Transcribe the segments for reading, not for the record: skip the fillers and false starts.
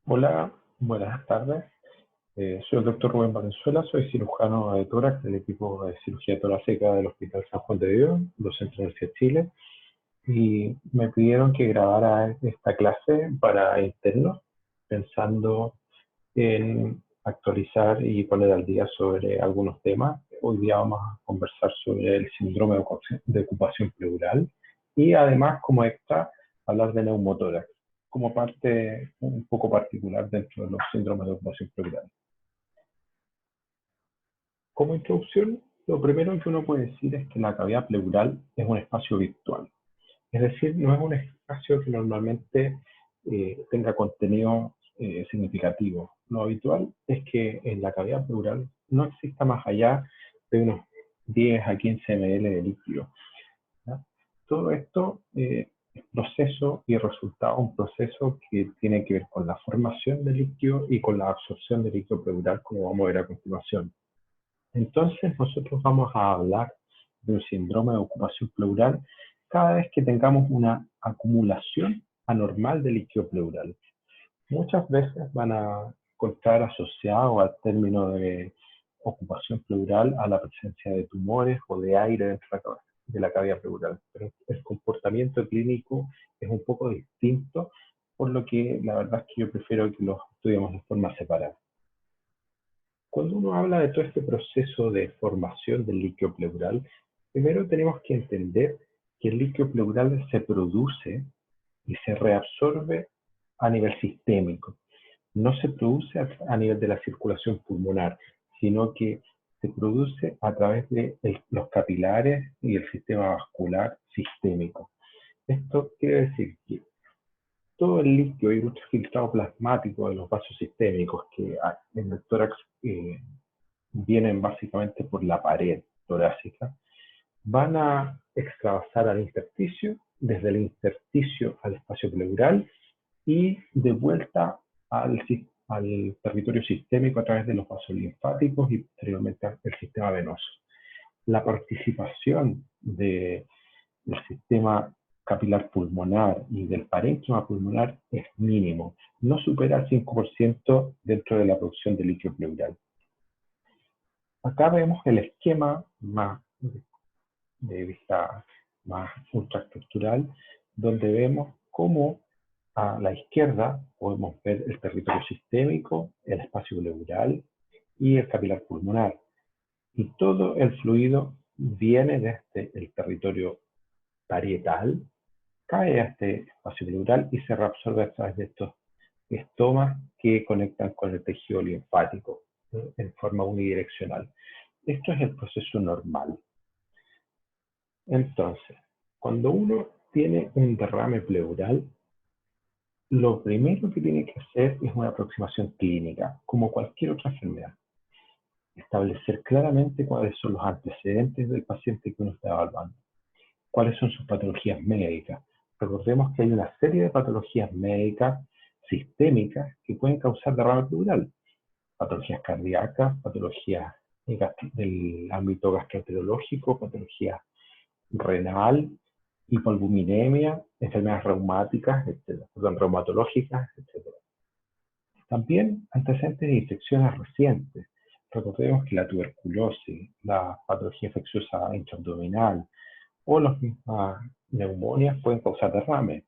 Hola, buenas tardes. Soy el doctor Rubén Valenzuela, soy cirujano de tórax del equipo de cirugía torácica del Hospital San Juan de Dios, docente de la Universidad de Chile, y me pidieron que grabara esta clase para internos, pensando en actualizar y poner al día sobre algunos temas. Hoy día vamos a conversar sobre el síndrome de ocupación pleural y además, como extra, hablar de neumotórax como parte un poco particular dentro de los síndromes de ocupación pleural. Como introducción, lo primero que uno puede decir es que la cavidad pleural es un espacio virtual. Es decir, no es un espacio que normalmente tenga contenido significativo. Lo habitual es que en la cavidad pleural no exista más allá de unos 10 a 15 ml de líquido. ¿Ya? Todo esto es proceso y resultado, un proceso que tiene que ver con la formación del líquido y con la absorción del líquido pleural, como vamos a ver a continuación. Entonces, nosotros vamos a hablar de un síndrome de ocupación pleural cada vez que tengamos una acumulación anormal de líquido pleural. Muchas veces van a encontrar asociado al término de ocupación pleural a la presencia de tumores o de aire dentro de la cavidad pleural. Pero el comportamiento clínico es un poco distinto, por lo que la verdad es que yo prefiero que los estudiemos de forma separada. Cuando uno habla de todo este proceso de formación del líquido pleural, primero tenemos que entender que el líquido pleural se produce y se reabsorbe a nivel sistémico. No se produce a nivel de la circulación pulmonar, sino que se produce a través de los capilares y el sistema vascular sistémico. Esto quiere decir que todo el líquido y mucho filtrado plasmático de los vasos sistémicos que en el tórax vienen básicamente por la pared torácica, van a extravasar al intersticio, desde el intersticio al espacio pleural y de vuelta al territorio sistémico a través de los vasos linfáticos y posteriormente al sistema venoso. La participación del sistema capilar pulmonar y del parénquima pulmonar es mínimo, no supera el 5% dentro de la producción de líquido pleural. Acá vemos el esquema más de vista más ultraestructural, donde vemos cómo a la izquierda podemos ver el territorio sistémico, el espacio pleural y el capilar pulmonar. Y todo el fluido viene desde el territorio parietal, cae a este espacio pleural y se reabsorbe a través de estos estomas que conectan con el tejido linfático en forma unidireccional. Esto es el proceso normal. Entonces, cuando uno tiene un derrame pleural, lo primero que tiene que hacer es una aproximación clínica, como cualquier otra enfermedad. Establecer claramente cuáles son los antecedentes del paciente que uno está evaluando, cuáles son sus patologías médicas. Recordemos que hay una serie de patologías médicas sistémicas que pueden causar derrame pleural. Patologías cardíacas, patologías del ámbito gastroenterológico, patologías renal, hipoalbuminemia, enfermedades reumáticas, reumatológicas, etc. También antecedentes de infecciones recientes. Recordemos que la tuberculosis, la patología infecciosa intraabdominal o las mismas neumonias pueden causar derrame.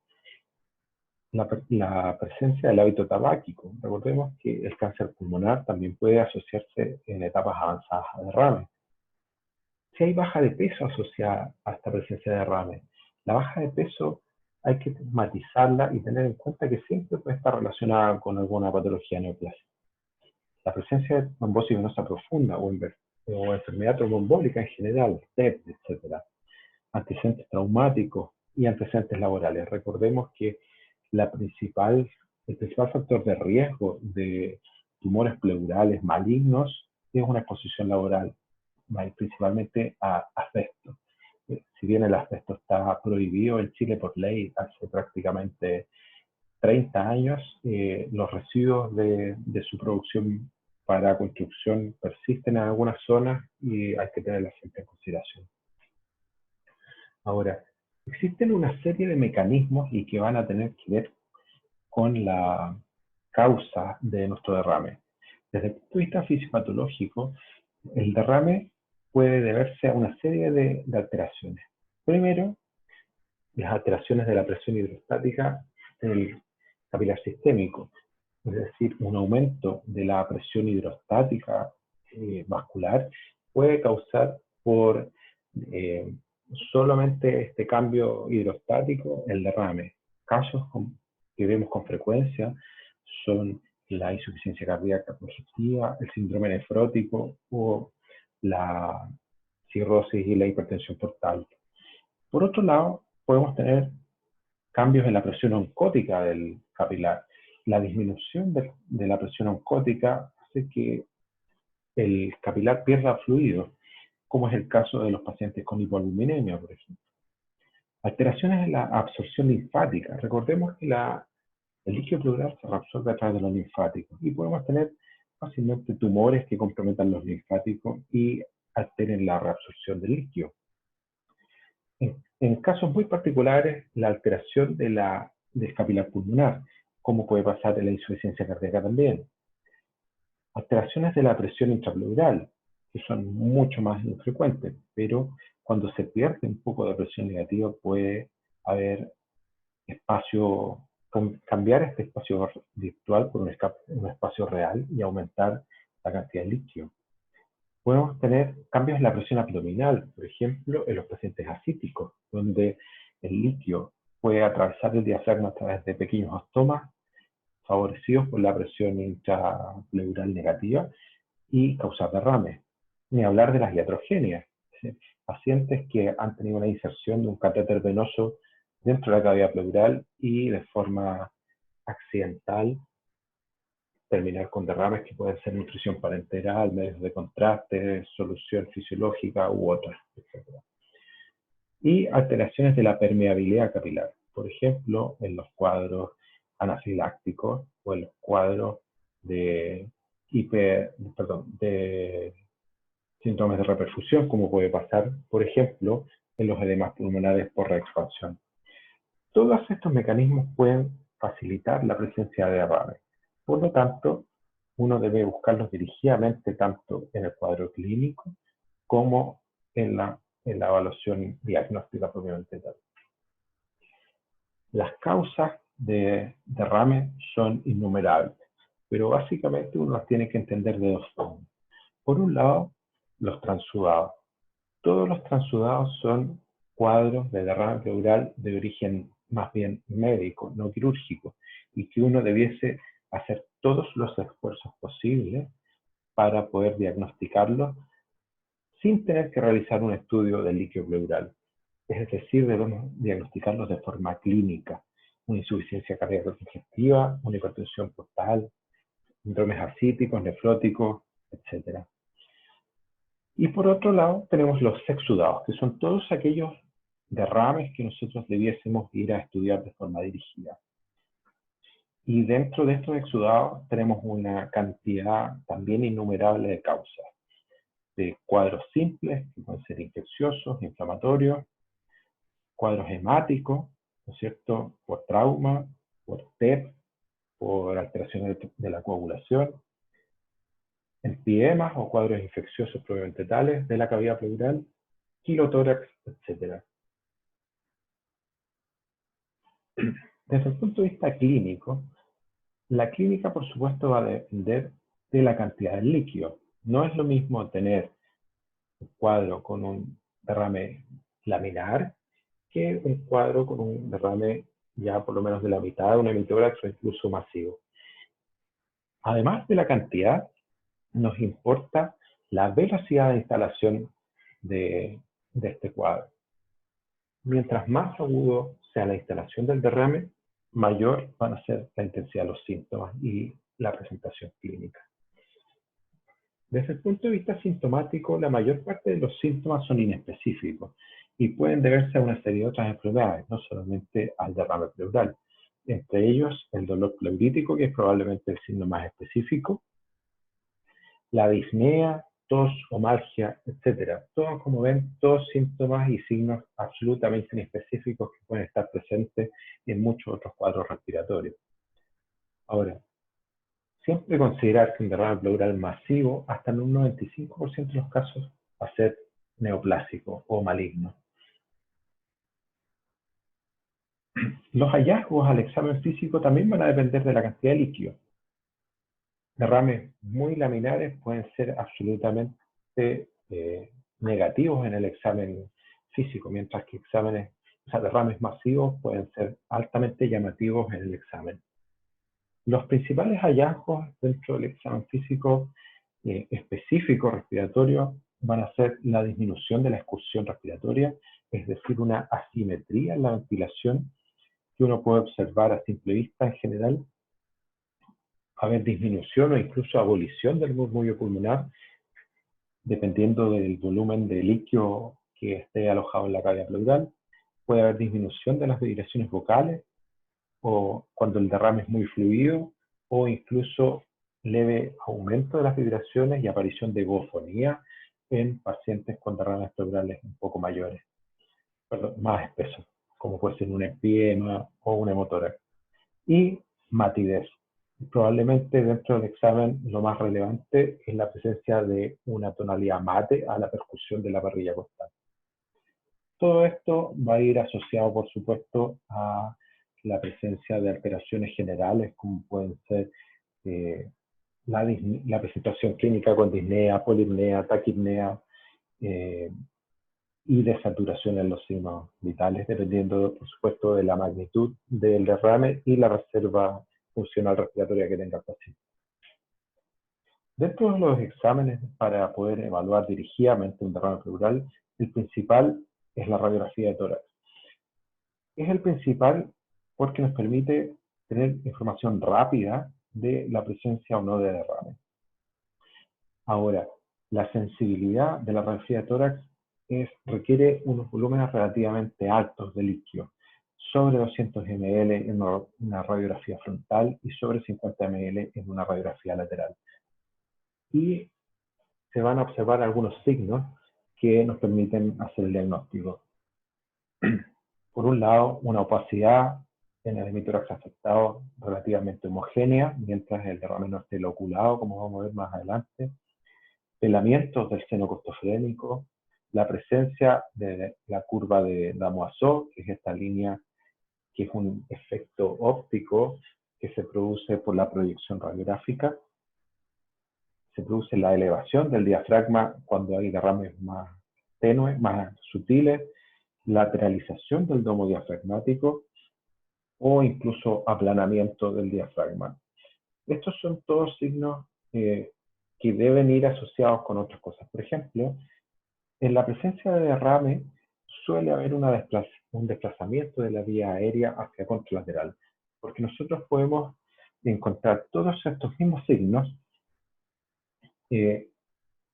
La presencia del hábito tabáquico. Recordemos que el cáncer pulmonar también puede asociarse en etapas avanzadas a derrame. Si hay baja de peso asociada a esta presencia de derrame, la baja de peso hay que matizarla y tener en cuenta que siempre puede estar relacionada con alguna patología neoplásica. La presencia de trombosis venosa profunda o enfermedad tromboembólica en general, TEP, etc. Antecedentes traumáticos y antecedentes laborales. Recordemos que el principal factor de riesgo de tumores pleurales malignos es una exposición laboral, principalmente a asbesto. Si bien el asbesto está prohibido en Chile por ley hace prácticamente 30 años, los residuos de su producción para construcción persisten en algunas zonas y hay que tenerlas siempre en consideración. Ahora, existen una serie de mecanismos y que van a tener que ver con la causas de nuestro derrame. Desde el punto de vista fisiopatológico, el derrame puede deberse a una serie de alteraciones. Primero, las alteraciones de la presión hidrostática del capilar sistémico, es decir, un aumento de la presión hidrostática vascular puede causar por solamente este cambio hidrostático el derrame. Casos que vemos con frecuencia son la insuficiencia cardíaca congestiva, el síndrome nefrótico o la cirrosis y la hipertensión portal. Por otro lado, podemos tener cambios en la presión oncótica del capilar. La disminución de la presión oncótica hace que el capilar pierda fluido, como es el caso de los pacientes con hipoalbuminemia, por ejemplo. Alteraciones en la absorción linfática. Recordemos que el líquido pleural se reabsorbe a través de los linfáticos y podemos tener fácilmente tumores que comprometan los linfáticos y alteren la reabsorción del líquido. En casos muy particulares, la alteración del capilar pulmonar, como puede pasar en la insuficiencia cardíaca también. Alteraciones de la presión intrapleural, que son mucho más infrecuentes, pero cuando se pierde un poco de presión negativa puede haber espacio, cambiar este espacio virtual por un espacio real y aumentar la cantidad de líquido. Podemos tener cambios en la presión abdominal, por ejemplo, en los pacientes ascíticos, donde el líquido puede atravesar el diafragma a través de pequeños ostomas favorecidos por la presión intrapleural negativa y causar derrames. Ni hablar de las iatrogenias, ¿sí? Pacientes que han tenido una inserción de un catéter venoso dentro de la cavidad pleural y de forma accidental terminar con derrames que pueden ser nutrición parenteral, medios de contraste, solución fisiológica u otras, etc. Y alteraciones de la permeabilidad capilar, por ejemplo, en los cuadros anafilácticos o en los cuadros de síndromes de reperfusión, como puede pasar, por ejemplo, en los edemas pulmonares por reexpansión. Todos estos mecanismos pueden facilitar la presencia de derrame. Por lo tanto, uno debe buscarlos dirigidamente tanto en el cuadro clínico como en la evaluación diagnóstica propiamente tal. Las causas de derrame son innumerables, pero básicamente uno las tiene que entender de dos formas. Por un lado, los transudados. Todos los transudados son cuadros de derrame pleural de origen más bien médico, no quirúrgico, y que uno debiese hacer todos los esfuerzos posibles para poder diagnosticarlos sin tener que realizar un estudio del líquido pleural. Es decir, debemos diagnosticarlos de forma clínica, una insuficiencia cardíaca congestiva, una hipertensión portal, síndromes ascíticos, nefróticos, etc. Y por otro lado, tenemos los exudados, que son todos aquellos derrames que nosotros debiésemos ir a estudiar de forma dirigida. Y dentro de estos exudados tenemos una cantidad también innumerable de causas, de cuadros simples, que pueden ser infecciosos, inflamatorios, cuadros hemáticos, ¿no es cierto?, por trauma, por TEP, por alteraciones de la coagulación, emfiemas o cuadros infecciosos propiamente tales de la cavidad pleural, quilotórax, etc. Desde el punto de vista clínico, la clínica, por supuesto, va a depender de la cantidad de líquido. No es lo mismo tener un cuadro con un derrame laminar que un cuadro con un derrame ya por lo menos de la mitad de un hemitórax o incluso masivo. Además de la cantidad, nos importa la velocidad de instalación de este cuadro. Mientras más agudo sea la instalación del derrame, mayor van a ser la intensidad de los síntomas y la presentación clínica. Desde el punto de vista sintomático, la mayor parte de los síntomas son inespecíficos y pueden deberse a una serie de otras enfermedades, no solamente al derrame pleural. Entre ellos, el dolor pleurítico, que es probablemente el signo más específico, la disnea, tos, omalgia, etc. Todos, como ven, todos síntomas y signos absolutamente inespecíficos que pueden estar presentes en muchos otros cuadros respiratorios. Ahora, Siempre considerar que un derrame pleural masivo, hasta en un 95% de los casos, va a ser neoplásico o maligno. Los hallazgos al examen físico también van a depender de la cantidad de líquido. Derrames muy laminares pueden ser absolutamente negativos en el examen físico, mientras que derrames masivos pueden ser altamente llamativos en el examen. Los principales hallazgos dentro del examen físico específico respiratorio van a ser la disminución de la excursión respiratoria, es decir, una asimetría en la ventilación que uno puede observar a simple vista en general. Va a haber disminución o incluso abolición del murmullo pulmonar, dependiendo del volumen de líquido que esté alojado en la cavidad pleural. Puede haber disminución de las vibraciones vocales, o cuando el derrame es muy fluido, o incluso leve aumento de las vibraciones y aparición de egofonía en pacientes con derrames pleurales un poco mayores, más espesos, como puede ser un empiema o un hemotórax. Y matidez. Probablemente dentro del examen lo más relevante es la presencia de una tonalidad mate a la percusión de la parrilla costal. Todo esto va a ir asociado, por supuesto, a la presencia de alteraciones generales, como pueden ser la presentación clínica con disnea, polipnea, taquipnea y desaturación en los signos vitales, dependiendo, por supuesto, de la magnitud del derrame y la reserva funcional respiratoria que tenga el paciente. Dentro de los exámenes para poder evaluar dirigidamente un derrame pleural, el principal es la radiografía de tórax. Es el principal porque nos permite tener información rápida de la presencia o no de derrame. Ahora, la sensibilidad de la radiografía de tórax requiere unos volúmenes relativamente altos de líquido, sobre 200 ml en una radiografía frontal y sobre 50 ml en una radiografía lateral. Y se van a observar algunos signos que nos permiten hacer el diagnóstico. Por un lado, una opacidad en el hemitórax afectado relativamente homogénea, mientras el derrame no esté loculado, como vamos a ver más adelante. Pelamientos del seno costofrénico, la presencia de la curva de Damoiseau, que es esta línea que es un efecto óptico que se produce por la proyección radiográfica. Se produce la elevación del diafragma cuando hay derrames más tenues, más sutiles, lateralización del domo diafragmático o incluso aplanamiento del diafragma. Estos son todos signos que deben ir asociados con otras cosas. Por ejemplo, en la presencia de derrame suele haber un desplazamiento de la vía aérea hacia contralateral, porque nosotros podemos encontrar todos estos mismos signos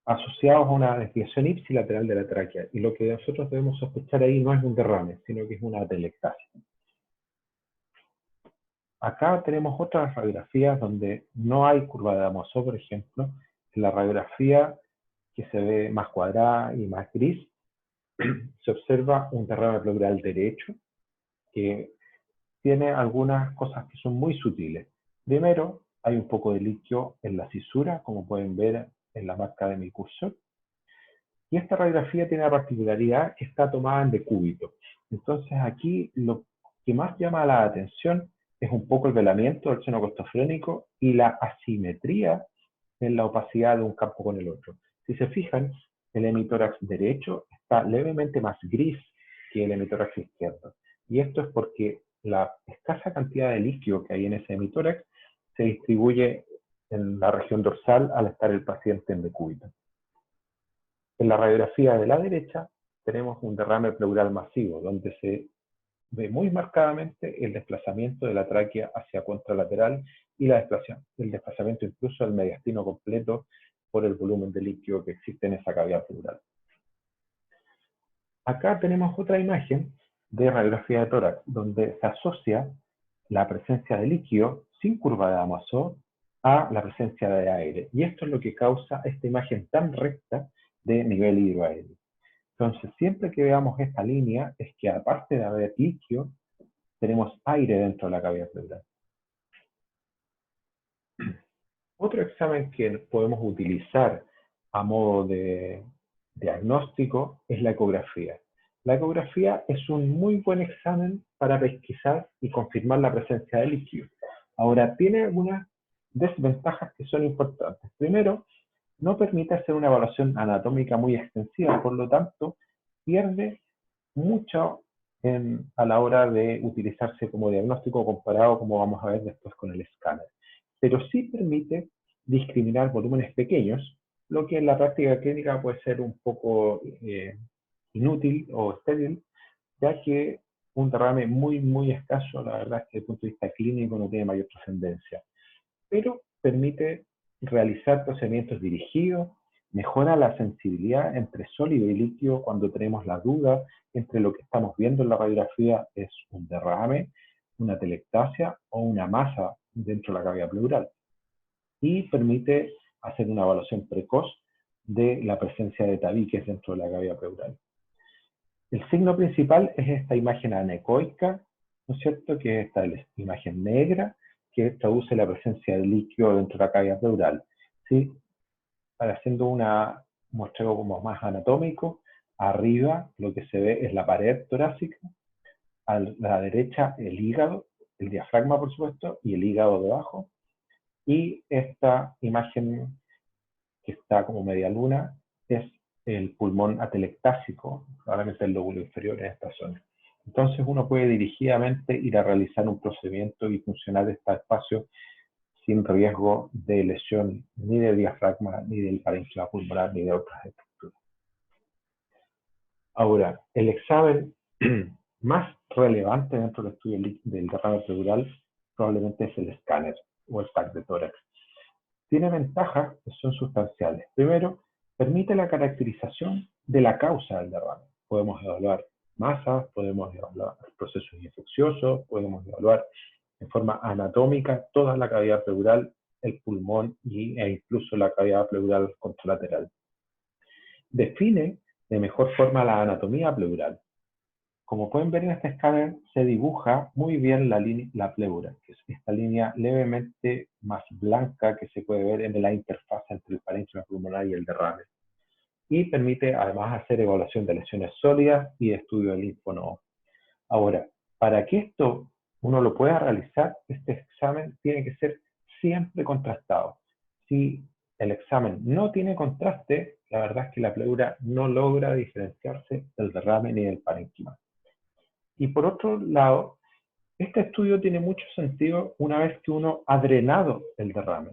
asociados a una desviación ipsilateral de la tráquea, y lo que nosotros debemos sospechar ahí no es un derrame, sino que es una atelectasia. Acá tenemos otras radiografías donde no hay curva de Damoiseau, por ejemplo. En la radiografía que se ve más cuadrada y más gris, se observa un derrame pleural derecho que tiene algunas cosas que son muy sutiles. Primero, hay un poco de líquido en la cisura, como pueden ver en la marca de mi cursor. Y esta radiografía tiene la particularidad que está tomada en decúbito. Entonces aquí lo que más llama la atención es un poco el velamiento del seno costofrénico y la asimetría en la opacidad de un campo con el otro. Si se fijan, el hemitórax derecho está levemente más gris que el hemitórax izquierdo. Y esto es porque la escasa cantidad de líquido que hay en ese hemitórax se distribuye en la región dorsal al estar el paciente en decúbito. En la radiografía de la derecha tenemos un derrame pleural masivo, donde se ve muy marcadamente el desplazamiento de la tráquea hacia contralateral y el desplazamiento incluso del mediastino completo por el volumen de líquido que existe en esa cavidad pleural. Acá tenemos otra imagen de radiografía de tórax, donde se asocia la presencia de líquido sin curva de Damoiseau a la presencia de aire. Y esto es lo que causa esta imagen tan recta de nivel hidroaéreo. Entonces, siempre que veamos esta línea, es que aparte de haber líquido, tenemos aire dentro de la cavidad pleural. Otro examen que podemos utilizar a modo de diagnóstico es la ecografía. La ecografía es un muy buen examen para pesquisar y confirmar la presencia de líquido. Ahora, tiene algunas desventajas que son importantes. Primero, no permite hacer una evaluación anatómica muy extensiva, por lo tanto, pierde mucho a la hora de utilizarse como diagnóstico comparado, como vamos a ver después, con el escáner. Pero sí permite discriminar volúmenes pequeños, lo que en la práctica clínica puede ser un poco inútil o estéril, ya que un derrame muy escaso, la verdad es que desde el punto de vista clínico no tiene mayor trascendencia, pero permite realizar procedimientos dirigidos, mejora la sensibilidad entre sólido y líquido cuando tenemos la duda entre lo que estamos viendo en la radiografía es un derrame, una telectasia o una masa dentro de la cavidad pleural. Y permite hacer una evaluación precoz de la presencia de tabiques dentro de la cavidad pleural. El signo principal es esta imagen anecoica, ¿no es cierto?, que es esta imagen negra, que traduce la presencia de líquido dentro de la cavidad pleural. ¿Sí? Haciendo un muestreo como más anatómico, arriba lo que se ve es la pared torácica, a la derecha el hígado, el diafragma por supuesto, y el hígado debajo, y esta imagen que está como media luna es el pulmón atelectásico, probablemente el lóbulo inferior en esta zona. Entonces uno puede dirigidamente ir a realizar un procedimiento y funcionar este espacio sin riesgo de lesión ni del diafragma, ni del parénquima pulmonar, ni de otras estructuras. Ahora, el examen más relevante dentro del estudio del derrame pleural probablemente es el escáner o el TAC de tórax. Tiene ventajas que son sustanciales. Primero, permite la caracterización de la causa del derrame. Podemos evaluar masas, podemos evaluar procesos infecciosos, podemos evaluar en forma anatómica toda la cavidad pleural, el pulmón e incluso la cavidad pleural contralateral. Define de mejor forma la anatomía pleural. Como pueden ver en este escáner, se dibuja muy bien la pleura, que es esta línea levemente más blanca que se puede ver en la interfaz entre el parénquima pulmonar y el derrame. Y permite además hacer evaluación de lesiones sólidas y de estudio del linfonodo. Ahora, para que esto uno lo pueda realizar, este examen tiene que ser siempre contrastado. Si el examen no tiene contraste, la verdad es que la pleura no logra diferenciarse del derrame ni del parénquima. Y por otro lado, este estudio tiene mucho sentido una vez que uno ha drenado el derrame.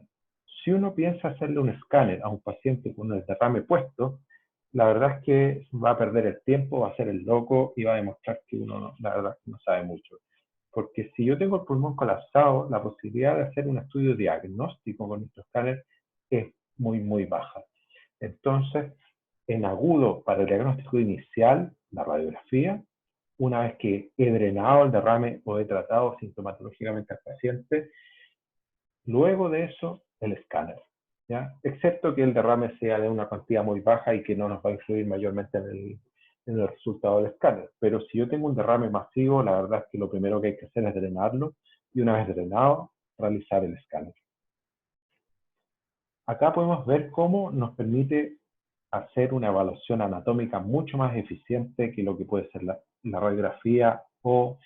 Si uno piensa hacerle un escáner a un paciente con el derrame puesto, la verdad es que va a perder el tiempo, va a ser el loco y va a demostrar que uno, la verdad, no sabe mucho. Porque si yo tengo el pulmón colapsado, la posibilidad de hacer un estudio diagnóstico con nuestro escáner es muy baja. Entonces, en agudo, para el diagnóstico inicial, la radiografía, una vez que he drenado el derrame o he tratado sintomatológicamente al paciente, luego de eso, el escáner, ¿ya? Excepto que el derrame sea de una cantidad muy baja y que no nos va a influir mayormente en el resultado del escáner. Pero si yo tengo un derrame masivo, la verdad es que lo primero que hay que hacer es drenarlo y una vez drenado, realizar el escáner. Acá podemos ver cómo nos permite hacer una evaluación anatómica mucho más eficiente que lo que puede ser la radiografía o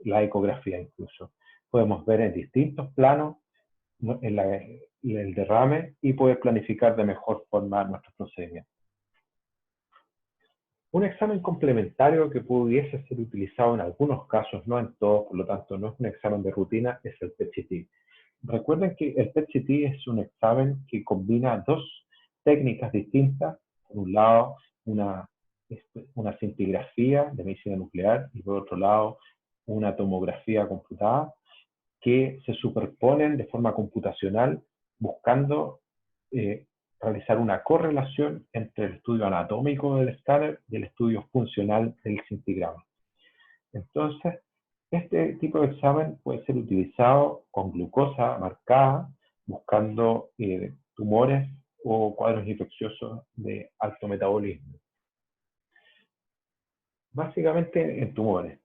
la ecografía incluso. Podemos ver en distintos planos el derrame y poder planificar de mejor forma nuestros procedimientos. Un examen complementario que pudiese ser utilizado en algunos casos, no en todos, por lo tanto no es un examen de rutina, es el PET-CT. Recuerden que el PET-CT es un examen que combina dos técnicas distintas. Por un lado, una scintigrafía de medicina nuclear y por otro lado, una tomografía computada que se superponen de forma computacional buscando realizar una correlación entre el estudio anatómico del escáner y el estudio funcional del scintigrama. Entonces, este tipo de examen puede ser utilizado con glucosa marcada, buscando tumores o cuadros infecciosos de alto metabolismo. Básicamente en tumores.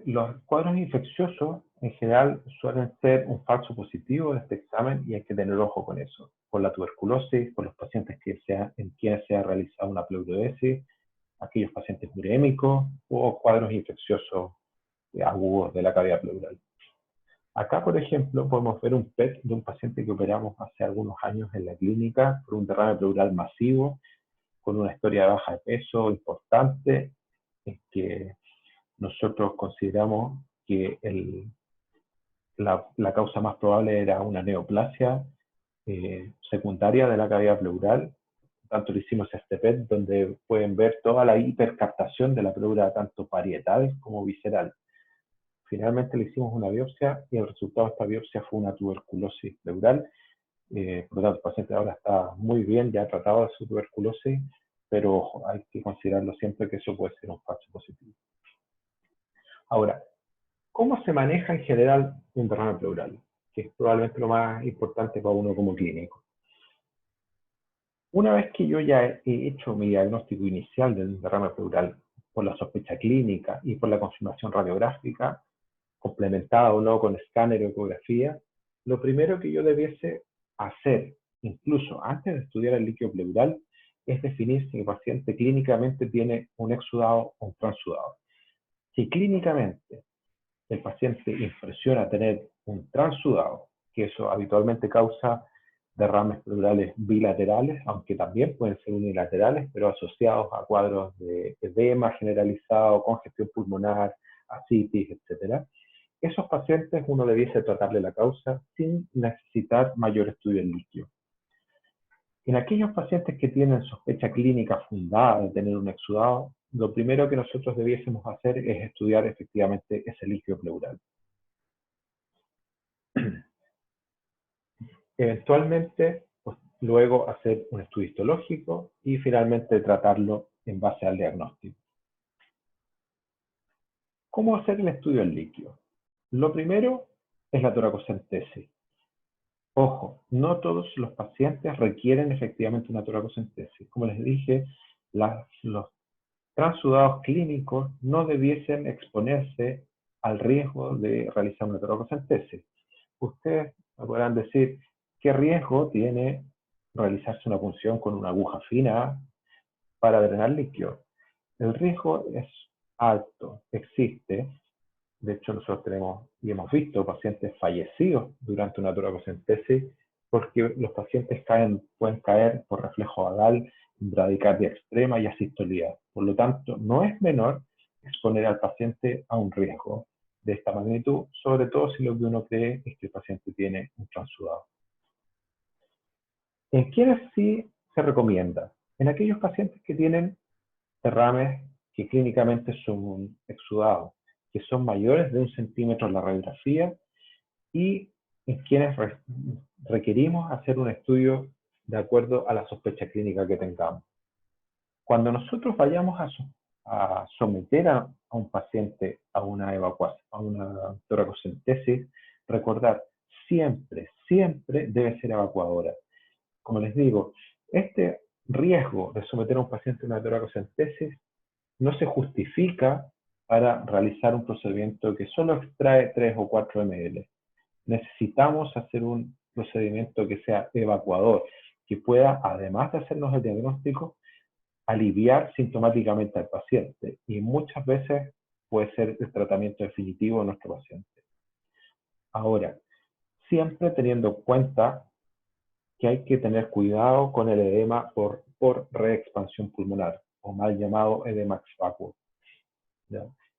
Los cuadros infecciosos en general suelen ser un falso positivo de este examen y hay que tener ojo con eso. Por la tuberculosis, por los pacientes en quienes se ha realizado una pleurodesis, aquellos pacientes urémicos o cuadros infecciosos agudos de la cavidad pleural. Acá, por ejemplo, podemos ver un PET de un paciente que operamos hace algunos años en la clínica por un derrame pleural masivo, con una historia de baja de peso importante, en que nosotros consideramos que la causa más probable era una neoplasia secundaria de la cavidad pleural. Tanto le hicimos este PET, donde pueden ver toda la hipercaptación de la pleura, tanto parietal como visceral. Finalmente le hicimos una biopsia y el resultado de esta biopsia fue una tuberculosis pleural. Por lo tanto, el paciente ahora está muy bien, ya ha tratado de su tuberculosis, pero hay que considerarlo siempre que eso puede ser un falso positivo. Ahora, ¿cómo se maneja en general un derrame pleural? Que es probablemente lo más importante para uno como clínico. Una vez que yo ya he hecho mi diagnóstico inicial del derrame pleural por la sospecha clínica y por la confirmación radiográfica, complementada o no con escáner o ecografía, lo primero que yo debiese hacer, incluso antes de estudiar el líquido pleural, es definir si el paciente clínicamente tiene un exudado o un transudado. Si clínicamente el paciente impresiona tener un transudado, que eso habitualmente causa derrames pleurales bilaterales, aunque también pueden ser unilaterales, pero asociados a cuadros de edema generalizado, congestión pulmonar, ascitis, etc. Esos pacientes uno debiese tratarle la causa sin necesitar mayor estudio en líquido. En aquellos pacientes que tienen sospecha clínica fundada de tener un exudado, lo primero que nosotros debiésemos hacer es estudiar efectivamente ese líquido pleural. Eventualmente, pues, luego hacer un estudio histológico y finalmente tratarlo en base al diagnóstico. ¿Cómo hacer el estudio en líquido? Lo primero es la toracocentesis. Ojo, no todos los pacientes requieren efectivamente una toracocentesis. Como les dije, los transudados clínicos no debiesen exponerse al riesgo de realizar una toracocentesis. Ustedes me podrán decir, ¿qué riesgo tiene realizarse una punción con una aguja fina para drenar líquido? El riesgo es alto, existe. De hecho, nosotros tenemos y hemos visto pacientes fallecidos durante una toracocentesis porque los pacientes pueden caer por reflejo vagal, bradicardia extrema y asistolía. Por lo tanto, no es menor exponer al paciente a un riesgo de esta magnitud, sobre todo si lo que uno cree es que el paciente tiene un transudado. ¿En quiénes sí se recomienda? En aquellos pacientes que tienen derrames que clínicamente son exudados, que son mayores de 1 centímetro en la radiografía y en quienes requerimos hacer un estudio de acuerdo a la sospecha clínica que tengamos. Cuando nosotros vayamos a someter a un paciente a una evacuación, a una toracocentesis, recordar, siempre debe ser evacuadora. Como les digo, este riesgo de someter a un paciente a una toracocentesis no se justifica para realizar un procedimiento que solo extrae 3 o 4 ml. Necesitamos hacer un procedimiento que sea evacuador, que pueda, además de hacernos el diagnóstico, aliviar sintomáticamente al paciente. Y muchas veces puede ser el tratamiento definitivo de nuestro paciente. Ahora, siempre teniendo en cuenta que hay que tener cuidado con el edema por reexpansión pulmonar, o mal llamado edema ex vacuo.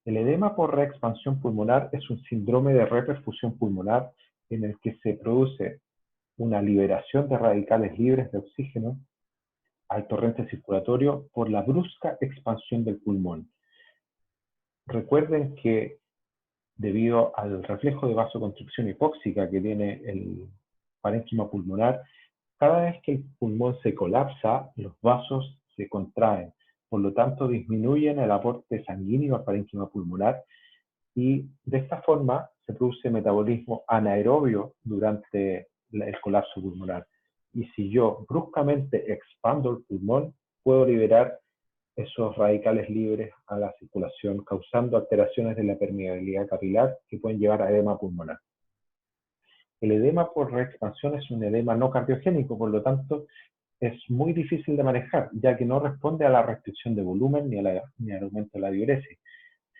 El edema por reexpansión pulmonar es un síndrome de reperfusión pulmonar en el que se produce una liberación de radicales libres de oxígeno al torrente circulatorio por la brusca expansión del pulmón. Recuerden que debido al reflejo de vasoconstricción hipóxica que tiene el parénquima pulmonar, cada vez que el pulmón se colapsa, los vasos se contraen. Por lo tanto, disminuyen el aporte sanguíneo al parénquima pulmonar y de esta forma se produce metabolismo anaerobio durante el colapso pulmonar. Y si yo bruscamente expando el pulmón, puedo liberar esos radicales libres a la circulación, causando alteraciones de la permeabilidad capilar que pueden llevar a edema pulmonar. El edema por reexpansión es un edema no cardiogénico, por lo tanto, es muy difícil de manejar, ya que no responde a la restricción de volumen ni al aumento de la diuresis,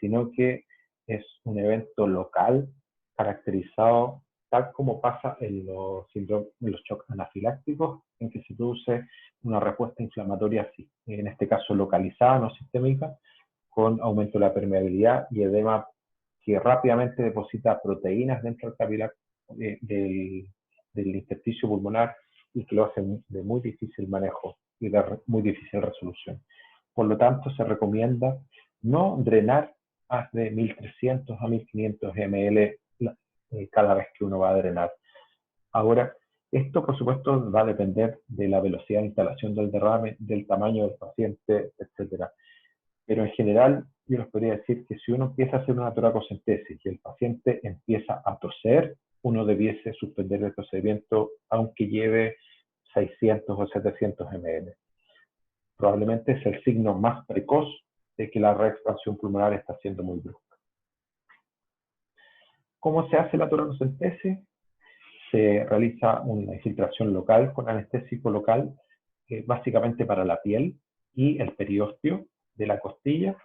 sino que es un evento local caracterizado tal como pasa en los shocks anafilácticos, en que se produce una respuesta inflamatoria así, en este caso localizada, no sistémica, con aumento de la permeabilidad y edema que rápidamente deposita proteínas dentro del capilar del intersticio pulmonar y que lo hace de muy difícil manejo y de muy difícil resolución. Por lo tanto, se recomienda no drenar más de 1300 a 1500 ml cada vez que uno va a drenar. Ahora, esto por supuesto va a depender de la velocidad de instalación del derrame, del tamaño del paciente, etc. Pero en general, yo les podría decir que si uno empieza a hacer una toracocentesis y el paciente empieza a toser, uno debiese suspender el procedimiento aunque lleve 600 o 700 ml. Probablemente es el signo más precoz de que la reexpansión pulmonar está siendo muy brusca. ¿Cómo se hace la toracocentesis? Se realiza una infiltración local con anestésico local, básicamente para la piel y el periósteo de la costilla,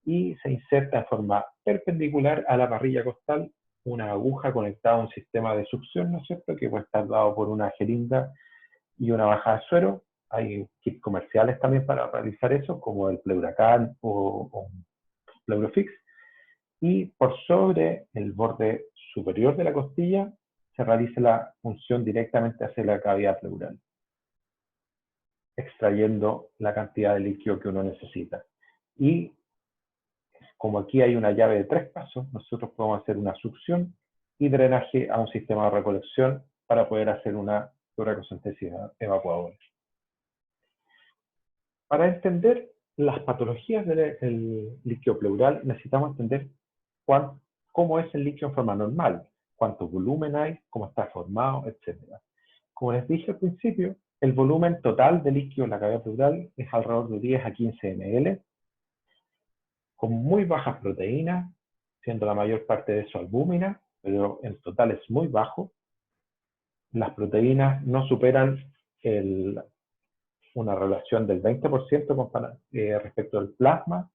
y se inserta de forma perpendicular a la parrilla costal una aguja conectada a un sistema de succión, ¿no es cierto?, que puede estar dado por una jeringa y una bajada de suero. Hay kits comerciales también para realizar eso, como el Pleuracan o Pleurofix. Y por sobre el borde superior de la costilla se realiza la punción directamente hacia la cavidad pleural, extrayendo la cantidad de líquido que uno necesita. Y como aquí hay una llave de 3 pasos, nosotros podemos hacer una succión y drenaje a un sistema de recolección para poder hacer una toracocentesis evacuadora. Para entender las patologías del líquido pleural, necesitamos entender cómo es el líquido en forma normal, cuánto volumen hay, cómo está formado, etc. Como les dije al principio, el volumen total de líquido en la cavidad pleural es alrededor de 10 a 15 ml, con muy bajas proteínas, siendo la mayor parte de eso albúmina, pero en total es muy bajo. Las proteínas no superan una relación del 20% respecto al plasma.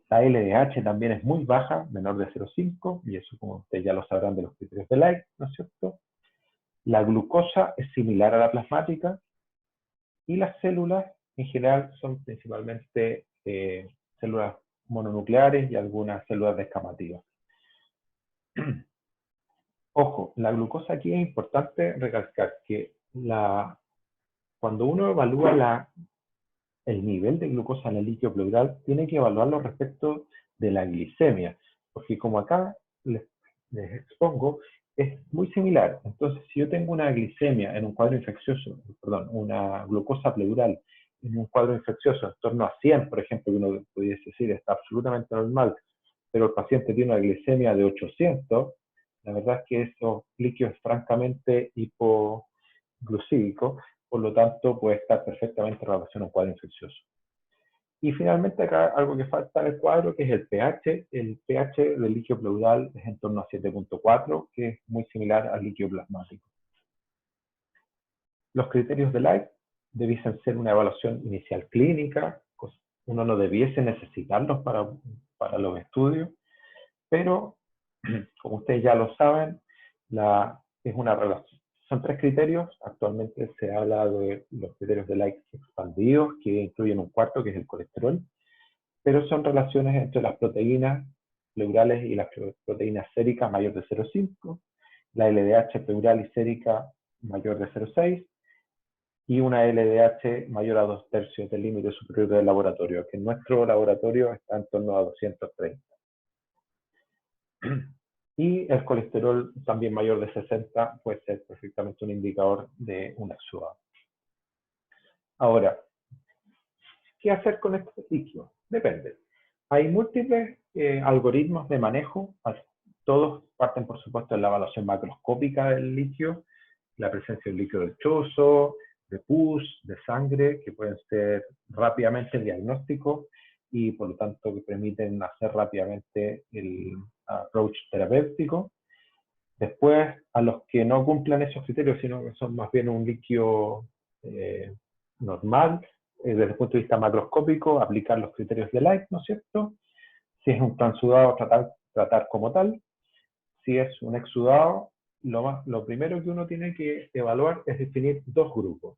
La LDH también es muy baja, menor de 0,5, y eso como ustedes ya lo sabrán de los criterios de Light, ¿no es cierto? La glucosa es similar a la plasmática, y las células en general son principalmente células mononucleares y algunas células descamativas. Ojo, la glucosa aquí es importante recalcar que cuando uno evalúa el nivel de glucosa en el líquido pleural, tiene que evaluarlo respecto de la glicemia, porque como acá les expongo, es muy similar. Entonces, si yo tengo una glicemia en un cuadro infeccioso, una glucosa pleural en un cuadro infeccioso en torno a 100, por ejemplo, que uno pudiese decir está absolutamente normal, pero el paciente tiene una glicemia de 800, la verdad es que esos líquidos es francamente hipoglucídicos, por lo tanto puede estar perfectamente en relación a un cuadro infeccioso. Y finalmente acá algo que falta en el cuadro, que es el pH. El pH del líquido pleural es en torno a 7.4, que es muy similar al líquido plasmático. Los criterios de Light debiesen ser una evaluación inicial clínica, uno no debiese necesitarlos para los estudios, pero como ustedes ya lo saben, es una relación. Son 3 criterios. Actualmente se habla de los criterios de Light expandidos, que incluyen un cuarto, que es el colesterol, pero son relaciones entre las proteínas pleurales y las proteínas séricas mayor de 0,5, la LDH pleural y sérica mayor de 0,6, y una LDH mayor a 2/3 del límite superior del laboratorio, que en nuestro laboratorio está en torno a 230. Y el colesterol también mayor de 60 puede ser perfectamente un indicador de un exudado. Ahora, ¿qué hacer con estos líquidos? Depende. Hay múltiples algoritmos de manejo. Todos parten, por supuesto, de la evaluación macroscópica del líquido, la presencia de un líquido lechoso, de pus, de sangre, que pueden ser rápidamente diagnósticos y por lo tanto que permiten hacer rápidamente el approach terapéutico. Después, a los que no cumplan esos criterios, sino que son más bien un líquido normal, desde el punto de vista macroscópico, aplicar los criterios de Light, ¿no es cierto? Si es un transudado, tratar como tal. Si es un exudado, lo primero que uno tiene que evaluar es definir dos grupos.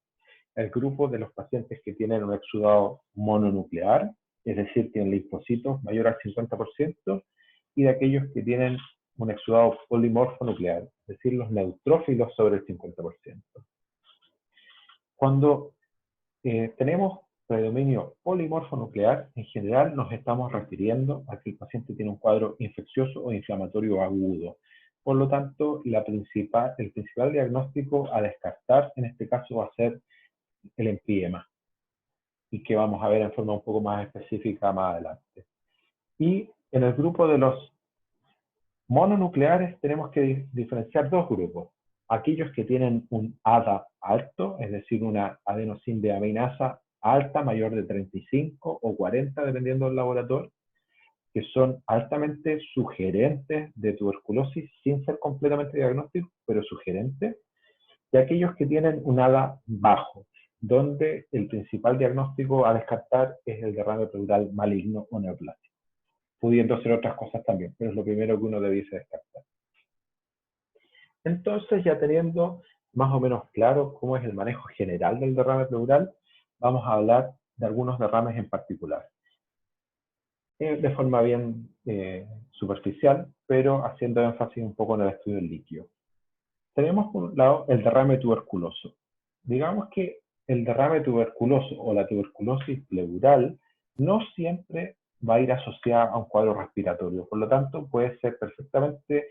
El grupo de los pacientes que tienen un exudado mononuclear, es decir, tienen linfocitos mayor al 50%, y de aquellos que tienen un exudado polimorfo nuclear, es decir, los neutrófilos sobre el 50%. Cuando tenemos predominio polimorfo nuclear, en general nos estamos refiriendo a que el paciente tiene un cuadro infeccioso o inflamatorio agudo. Por lo tanto, el principal diagnóstico a descartar en este caso va a ser el empiema, y que vamos a ver en forma un poco más específica más adelante. Y en el grupo de los mononucleares tenemos que diferenciar dos grupos. Aquellos que tienen un ADA alto, es decir, una adenosindeaminasa alta, mayor de 35 o 40, dependiendo del laboratorio, que son altamente sugerentes de tuberculosis, sin ser completamente diagnósticos, pero sugerentes, y aquellos que tienen un ADA bajo, donde el principal diagnóstico a descartar es el derrame pleural maligno o neoplásico, pudiendo ser otras cosas también, pero es lo primero que uno debiese descartar. Entonces, ya teniendo más o menos claro cómo es el manejo general del derrame pleural, vamos a hablar de algunos derrames en particular. De forma bien superficial, pero haciendo énfasis un poco en el estudio del líquido. Tenemos por un lado el derrame tuberculoso. Digamos que el derrame tuberculoso o la tuberculosis pleural no siempre va a ir asociada a un cuadro respiratorio. Por lo tanto, puede ser perfectamente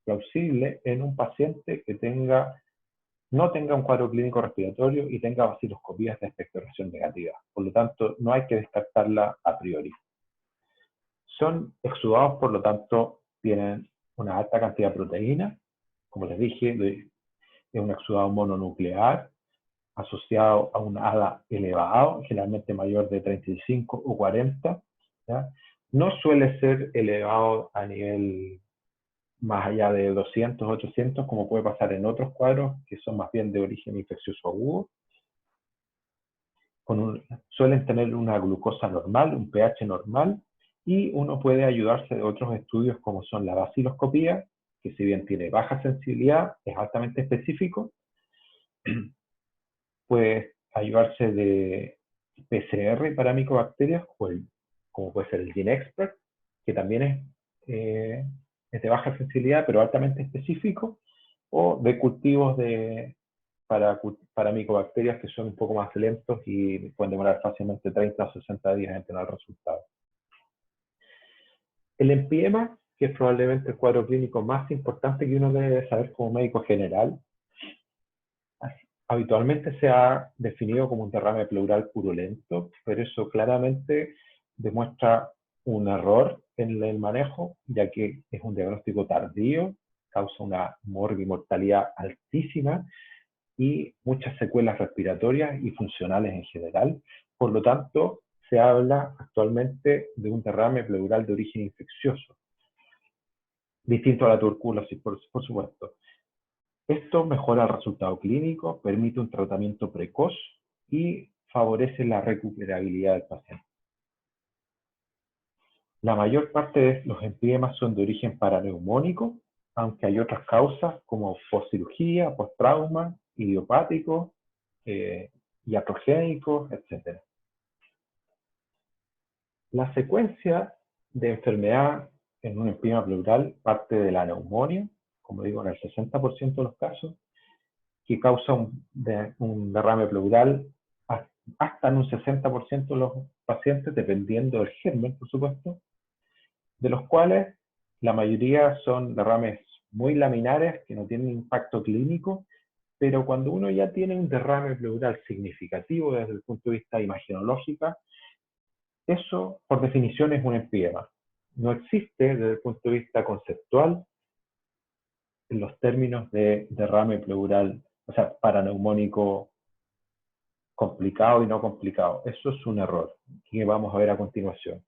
plausible en un paciente que no tenga un cuadro clínico respiratorio y tenga vaciloscopías de expectoración negativa. Por lo tanto, no hay que descartarla a priori. Son exudados, por lo tanto, tienen una alta cantidad de proteína. Como les dije, es un exudado mononuclear asociado a un ADA elevado, generalmente mayor de 35 o 40. ¿Ya? No suele ser elevado a nivel más allá de 200, 800, como puede pasar en otros cuadros que son más bien de origen infeccioso agudo. Suelen tener una glucosa normal, un pH normal, y uno puede ayudarse de otros estudios como son la vaciloscopía, que si bien tiene baja sensibilidad, es altamente específico. Puede ayudarse de PCR para micobacterias, como puede ser el GeneXpert, que también es de baja sensibilidad, pero altamente específico, o de cultivos para micobacterias que son un poco más lentos y pueden demorar fácilmente 30 o 60 días en tener resultados. El empiema, que es probablemente el cuadro clínico más importante que uno debe saber como médico general, habitualmente se ha definido como un derrame pleural purulento, pero eso claramente demuestra un error en el manejo, ya que es un diagnóstico tardío, causa una mortalidad altísima y muchas secuelas respiratorias y funcionales en general. Por lo tanto, se habla actualmente de un derrame pleural de origen infeccioso, distinto a la tuberculosis, por supuesto. Esto mejora el resultado clínico, permite un tratamiento precoz y favorece la recuperabilidad del paciente. La mayor parte de los empiemas son de origen paraneumónico, aunque hay otras causas como postcirugía, posttrauma, idiopáticos, iatrogénicos, etc. La secuencia de enfermedad en un empiema pleural parte de la neumonía, como digo, en el 60% de los casos, que causa un derrame pleural hasta en un 60% de los pacientes, dependiendo del germen, por supuesto, de los cuales la mayoría son derrames muy laminares que no tienen impacto clínico, pero cuando uno ya tiene un derrame pleural significativo desde el punto de vista imagenológico, eso por definición es un empiema. No existe desde el punto de vista conceptual en los términos de derrame pleural, o sea, paraneumónico complicado y no complicado. Eso es un error que vamos a ver a continuación.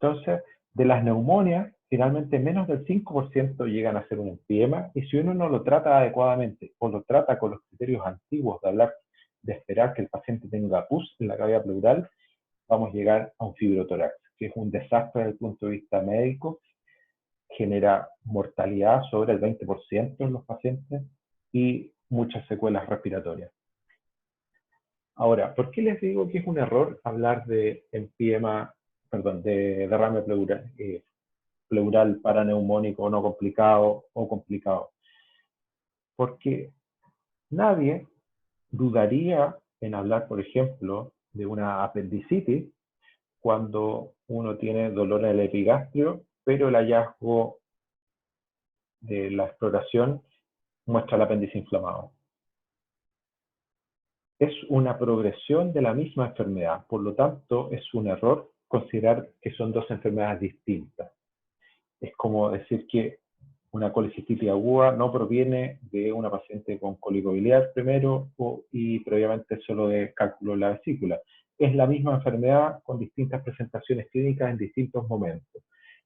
Entonces, de las neumonias, finalmente menos del 5% llegan a ser un empiema, y si uno no lo trata adecuadamente o lo trata con los criterios antiguos de esperar que el paciente tenga pus en la cavidad pleural, vamos a llegar a un fibrotórax, que es un desastre desde el punto de vista médico, genera mortalidad sobre el 20% en los pacientes y muchas secuelas respiratorias. Ahora, ¿por qué les digo que es un error hablar de empiema, perdón, de derrame pleural paraneumónico no complicado o complicado? Porque nadie dudaría en hablar, por ejemplo, de una apendicitis cuando uno tiene dolor en el epigastrio, pero el hallazgo de la exploración muestra el apéndice inflamado. Es una progresión de la misma enfermedad, por lo tanto es un error considerar que son dos enfermedades distintas. Es como decir que una colecistitis aguda no proviene de una paciente con cólico biliar primero y previamente solo de cálculo de la vesícula. Es la misma enfermedad con distintas presentaciones clínicas en distintos momentos.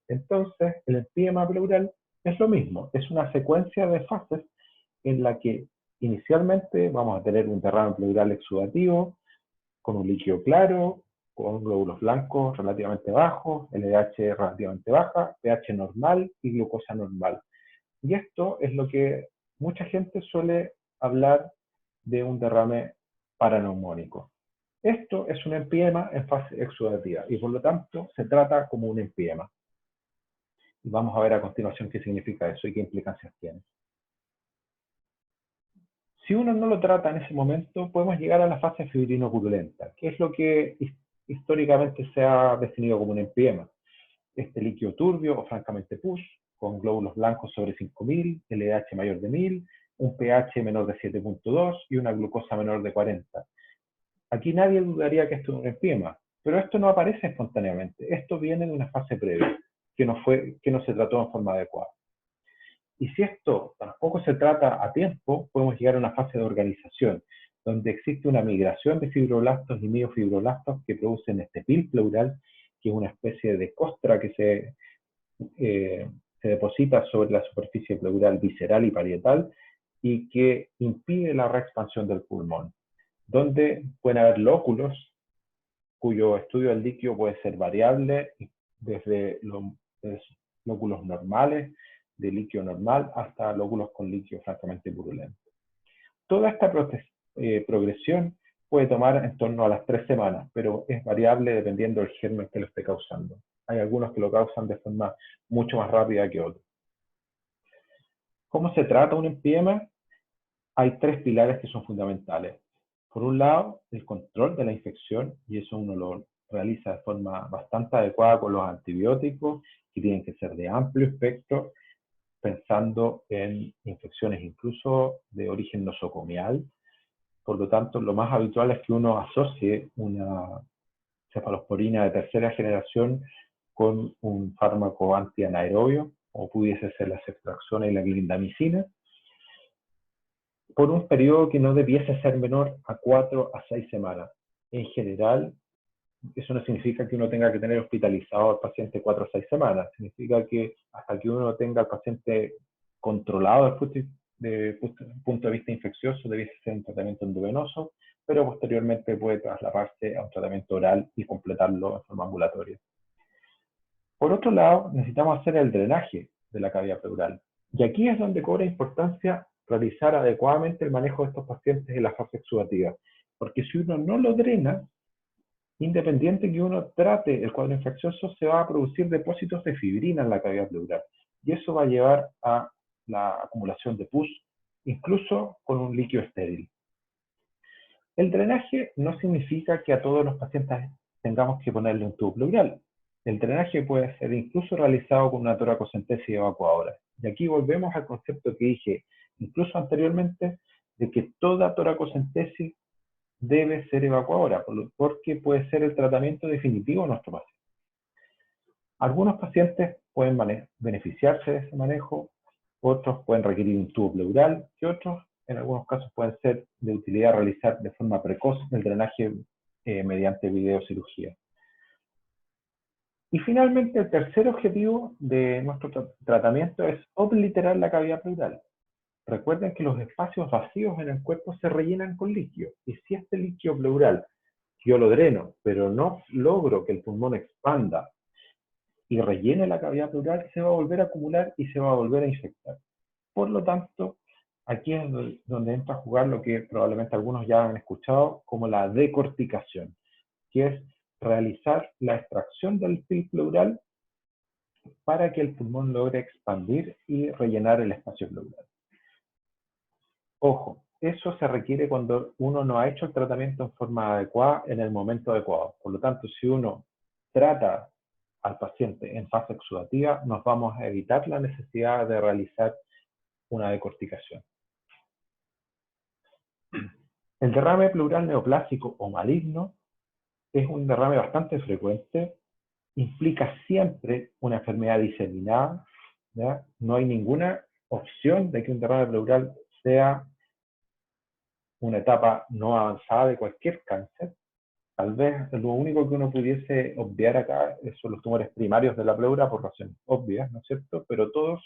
Entonces, el empiema pleural es lo mismo, es una secuencia de fases en la que inicialmente vamos a tener un derrame pleural exudativo con un líquido claro, con glóbulos blancos relativamente bajos, LDH relativamente baja, pH normal y glucosa normal. Y esto es lo que mucha gente suele hablar de un derrame paraneumónico. Esto es un empiema en fase exudativa y por lo tanto se trata como un empiema. Y vamos a ver a continuación qué significa eso y qué implicancias tiene. Si uno no lo trata en ese momento, podemos llegar a la fase fibrino-purulenta, que es lo que históricamente se ha definido como un empiema. Este líquido turbio o francamente pus, con glóbulos blancos sobre 5000, LDH mayor de 1000, un pH menor de 7.2 y una glucosa menor de 40. Aquí nadie dudaría que esto es un empiema, pero esto no aparece espontáneamente. Esto viene de una fase previa, que no se trató en forma adecuada. Y si esto tampoco se trata a tiempo, podemos llegar a una fase de organización, donde existe una migración de fibroblastos y miofibroblastos que producen este pil pleural, que es una especie de costra que se deposita sobre la superficie pleural visceral y parietal y que impide la reexpansión del pulmón, donde pueden haber lóculos cuyo estudio del líquido puede ser variable desde lóculos normales, de líquido normal, hasta lóculos con líquido francamente purulento. Toda esta progresión puede tomar en torno a las 3 semanas, pero es variable dependiendo del germen que lo esté causando. Hay algunos que lo causan de forma mucho más rápida que otros. ¿Cómo se trata un empiema? Hay 3 pilares que son fundamentales. Por un lado, el control de la infección, y eso uno lo realiza de forma bastante adecuada con los antibióticos, que tienen que ser de amplio espectro, pensando en infecciones incluso de origen nosocomial. Por lo tanto, lo más habitual es que uno asocie una cefalosporina de tercera generación con un fármaco antianaerobio, o pudiese ser la ceftriaxona y la clindamicina, por un periodo que no debiese ser menor a 4 a 6 semanas. En general, eso no significa que uno tenga que tener hospitalizado al paciente 4 a 6 semanas. Significa que hasta que uno tenga al paciente controlado desde el punto de vista infeccioso, debiese ser un tratamiento endovenoso, pero posteriormente puede trasladarse a un tratamiento oral y completarlo en forma ambulatoria. Por otro lado, necesitamos hacer el drenaje de la cavidad pleural. Y aquí es donde cobra importancia realizar adecuadamente el manejo de estos pacientes en la fase exudativa. Porque si uno no lo drena, independiente que uno trate el cuadro infeccioso, se va a producir depósitos de fibrina en la cavidad pleural. Y eso va a llevar a la acumulación de pus, incluso con un líquido estéril. El drenaje no significa que a todos los pacientes tengamos que ponerle un tubo pleural. El drenaje puede ser incluso realizado con una toracocentesis evacuadora. Y aquí volvemos al concepto que dije incluso anteriormente, de que toda toracocentesis debe ser evacuadora, porque puede ser el tratamiento definitivo de nuestro paciente. Algunos pacientes pueden beneficiarse de ese manejo, otros pueden requerir un tubo pleural y otros en algunos casos pueden ser de utilidad realizar de forma precoz el drenaje mediante videocirugía. Y finalmente, el tercer objetivo de nuestro tratamiento es obliterar la cavidad pleural. Recuerden que los espacios vacíos en el cuerpo se rellenan con líquido, y si este líquido pleural yo lo dreno, pero no logro que el pulmón expanda y rellene la cavidad pleural, se va a volver a acumular y se va a volver a infectar. Por lo tanto, aquí es donde entra a jugar lo que probablemente algunos ya han escuchado como la decorticación, que es realizar la extracción del film pleural para que el pulmón logre expandir y rellenar el espacio pleural. Ojo, eso se requiere cuando uno no ha hecho el tratamiento en forma adecuada en el momento adecuado. Por lo tanto, si uno trata al paciente en fase exudativa, nos vamos a evitar la necesidad de realizar una decorticación. El derrame pleural neoplásico o maligno es un derrame bastante frecuente, implica siempre una enfermedad diseminada, ¿ya? No hay ninguna opción de que un derrame pleural sea una etapa no avanzada de cualquier cáncer. Tal vez lo único que uno pudiese obviar acá son los tumores primarios de la pleura por razones obvias, ¿no es cierto? Pero todas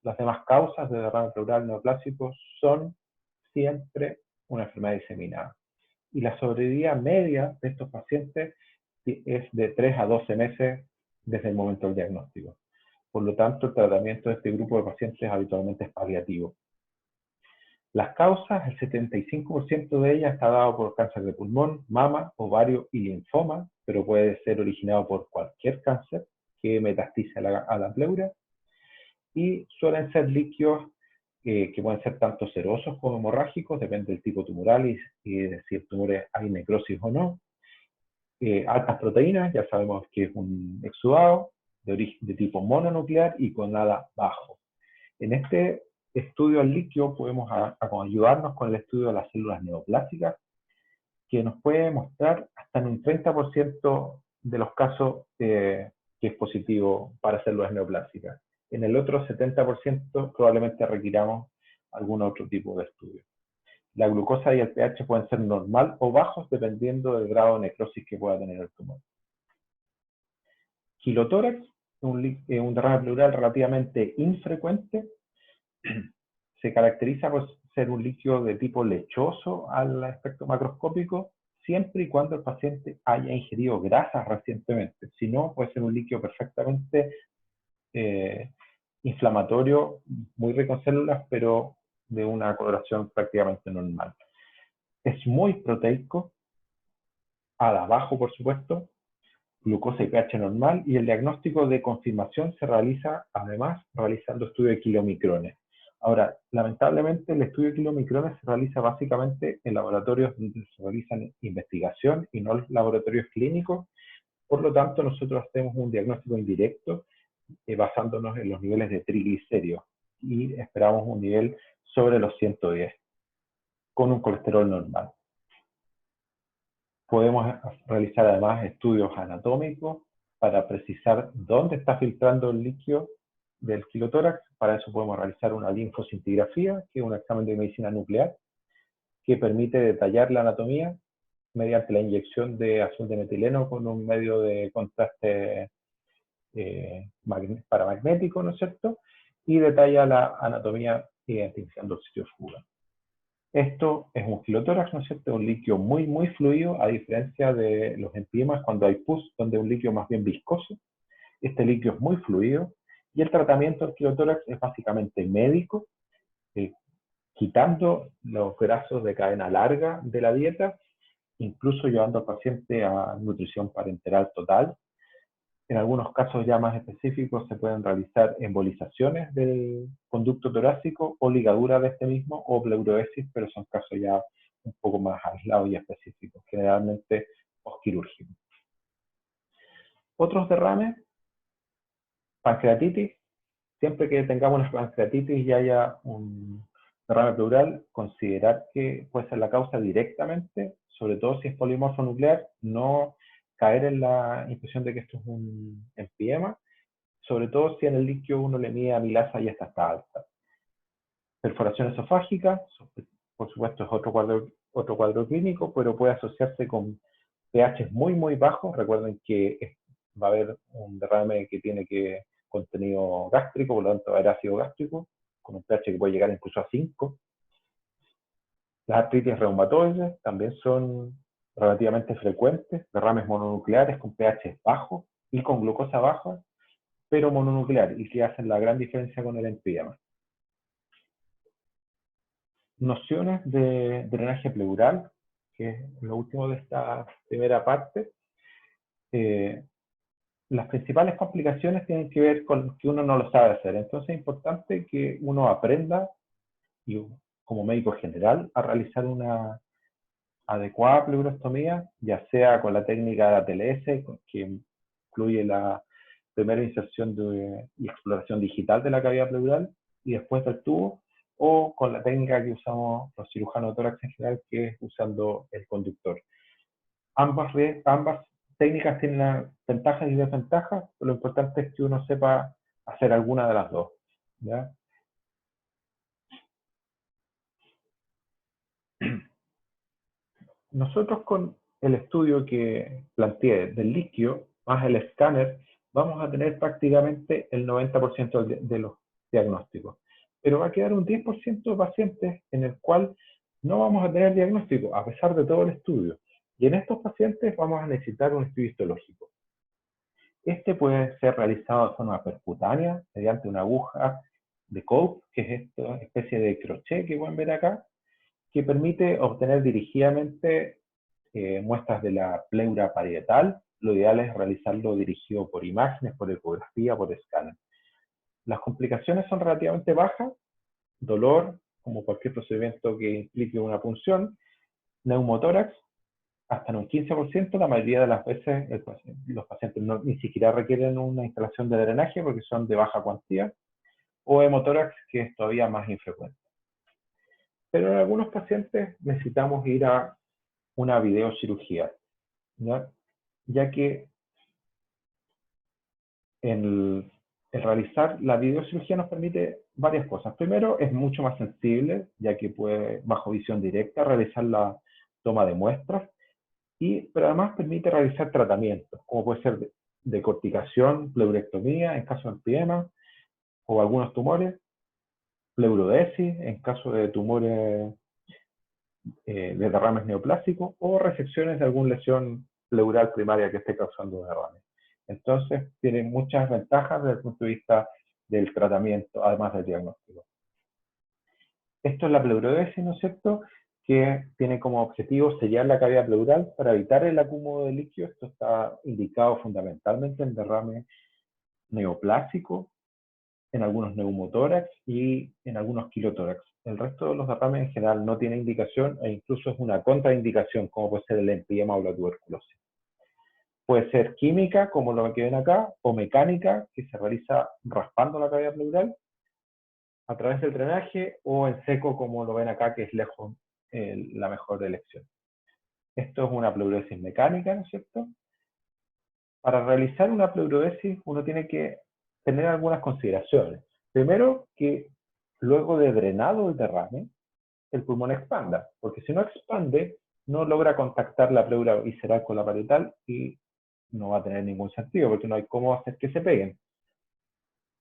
las demás causas de derrame pleural neoplásico son siempre una enfermedad diseminada. Y la sobrevida media de estos pacientes es de 3 a 12 meses desde el momento del diagnóstico. Por lo tanto, el tratamiento de este grupo de pacientes habitualmente es paliativo. Las causas, el 75% de ellas está dado por cáncer de pulmón, mama, ovario y linfoma, pero puede ser originado por cualquier cáncer que metastice a la pleura. Y suelen ser líquidos que pueden ser tanto serosos como hemorrágicos, depende del tipo tumoral y de si el tumor hay necrosis o no. Altas proteínas, ya sabemos que es un exudado de tipo mononuclear y con ADA bajo. En este estudio al líquido podemos ayudarnos con el estudio de las células neoplásicas, que nos puede mostrar hasta en un 30% de los casos que es positivo para células neoplásicas. En el otro 70% probablemente requiramos algún otro tipo de estudio. La glucosa y el pH pueden ser normal o bajos dependiendo del grado de necrosis que pueda tener el tumor. Quilotórax, un derrame pleural relativamente infrecuente, se caracteriza por ser un líquido de tipo lechoso al aspecto macroscópico, siempre y cuando el paciente haya ingerido grasas recientemente. Si no, puede ser un líquido perfectamente inflamatorio, muy rico en células, pero de una coloración prácticamente normal. Es muy proteico, ADA bajo por supuesto, glucosa y pH normal, y el diagnóstico de confirmación se realiza además realizando estudio de kilomicrones. Ahora, lamentablemente el estudio de kilomicrones se realiza básicamente en laboratorios donde se realizan investigación y no en laboratorios clínicos. Por lo tanto, nosotros hacemos un diagnóstico indirecto basándonos en los niveles de triglicéridos y esperamos un nivel sobre los 110 con un colesterol normal. Podemos realizar además estudios anatómicos para precisar dónde está filtrando el líquido del quilotórax. Para eso podemos realizar una linfocintigrafía, que es un examen de medicina nuclear, que permite detallar la anatomía mediante la inyección de azul de metileno con un medio de contraste paramagnético, ¿no es cierto? Y detalla la anatomía identificando el sitio de fuga. Esto es un quilotórax, ¿no es cierto? Un líquido muy, muy fluido, a diferencia de los empimas cuando hay pus, donde es un líquido más bien viscoso. Este líquido es muy fluido y el tratamiento del quilotórax es básicamente médico, quitando los grasas de cadena larga de la dieta, incluso llevando al paciente a nutrición parenteral total. En algunos casos ya más específicos se pueden realizar embolizaciones del conducto torácico o ligadura de este mismo o pleuroesis, pero son casos ya un poco más aislados y específicos, generalmente postquirúrgicos. Otros derrames, pancreatitis. Siempre que tengamos una pancreatitis y haya un derrame pleural, considerar que puede ser la causa directamente, sobre todo si es polimorfo nuclear, no caer en la impresión de que esto es un empiema, sobre todo si en el líquido uno le mide amilasa y esta está alta. Perforación esofágica, por supuesto es otro cuadro clínico, pero puede asociarse con pH muy, muy bajos. Recuerden que va a haber un derrame que tiene contenido gástrico, por lo tanto va a haber ácido gástrico, con un pH que puede llegar incluso a 5. Las artritis reumatoides también son relativamente frecuentes, derrames mononucleares con pH bajos y con glucosa baja, pero mononuclear, y que hacen la gran diferencia con el enfisema. Nociones de drenaje pleural, que es lo último de esta primera parte. Las principales complicaciones tienen que ver con que uno no lo sabe hacer. Entonces es importante que uno aprenda, y como médico general, a realizar una adecuada pleurestomía, ya sea con la técnica de ATLS, que incluye la primera inserción y exploración digital de la cavidad pleural y después del tubo, o con la técnica que usamos los cirujanos de tórax en general, que es usando el conductor. Ambas técnicas tienen ventajas y desventajas, pero lo importante es que uno sepa hacer alguna de las dos, ¿ya? Nosotros con el estudio que planteé del líquido más el escáner, vamos a tener prácticamente el 90% de los diagnósticos. Pero va a quedar un 10% de pacientes en el cual no vamos a tener diagnóstico, a pesar de todo el estudio. Y en estos pacientes vamos a necesitar un estudio histológico. Este puede ser realizado de forma percutánea, mediante una aguja de Cope, que es esta especie de crochet que pueden ver acá, que permite obtener dirigidamente muestras de la pleura parietal. Lo ideal es realizarlo dirigido por imágenes, por ecografía, por escáner. Las complicaciones son relativamente bajas, dolor, como cualquier procedimiento que implique una punción, neumotórax, hasta en un 15%, la mayoría de las veces los pacientes ni siquiera requieren una instalación de drenaje porque son de baja cuantía, o hemotórax, que es todavía más infrecuente. Pero en algunos pacientes necesitamos ir a una videocirugía, ya que el realizar la videocirugía nos permite varias cosas. Primero, es mucho más sensible, ya que puede, bajo visión directa, realizar la toma de muestras, pero además permite realizar tratamientos, como puede ser de corticación, pleurectomía en caso de enfisema o algunos tumores, pleurodesis en caso de tumores de derrames neoplásicos o resecciones de alguna lesión pleural primaria que esté causando derrames. Entonces, tiene muchas ventajas desde el punto de vista del tratamiento, además del diagnóstico. Esto es la pleurodesis, ¿no es cierto?, que tiene como objetivo sellar la cavidad pleural para evitar el acúmulo de líquido. Esto está indicado fundamentalmente en derrame neoplásico, en algunos neumotórax y en algunos quilotórax. El resto de los derrames en general no tiene indicación e incluso es una contraindicación, como puede ser el enfisema o la tuberculosis. Puede ser química, como lo que ven acá, o mecánica, que se realiza raspando la cavidad pleural a través del drenaje, o en seco, como lo ven acá, que es lejos la mejor elección. Esto es una pleurodesis mecánica, ¿no es cierto? Para realizar una pleurodesis uno tiene que tener algunas consideraciones. Primero, que luego de drenado el derrame, el pulmón expanda, porque si no expande, no logra contactar la pleura visceral con la parietal y no va a tener ningún sentido, porque no hay cómo hacer que se peguen.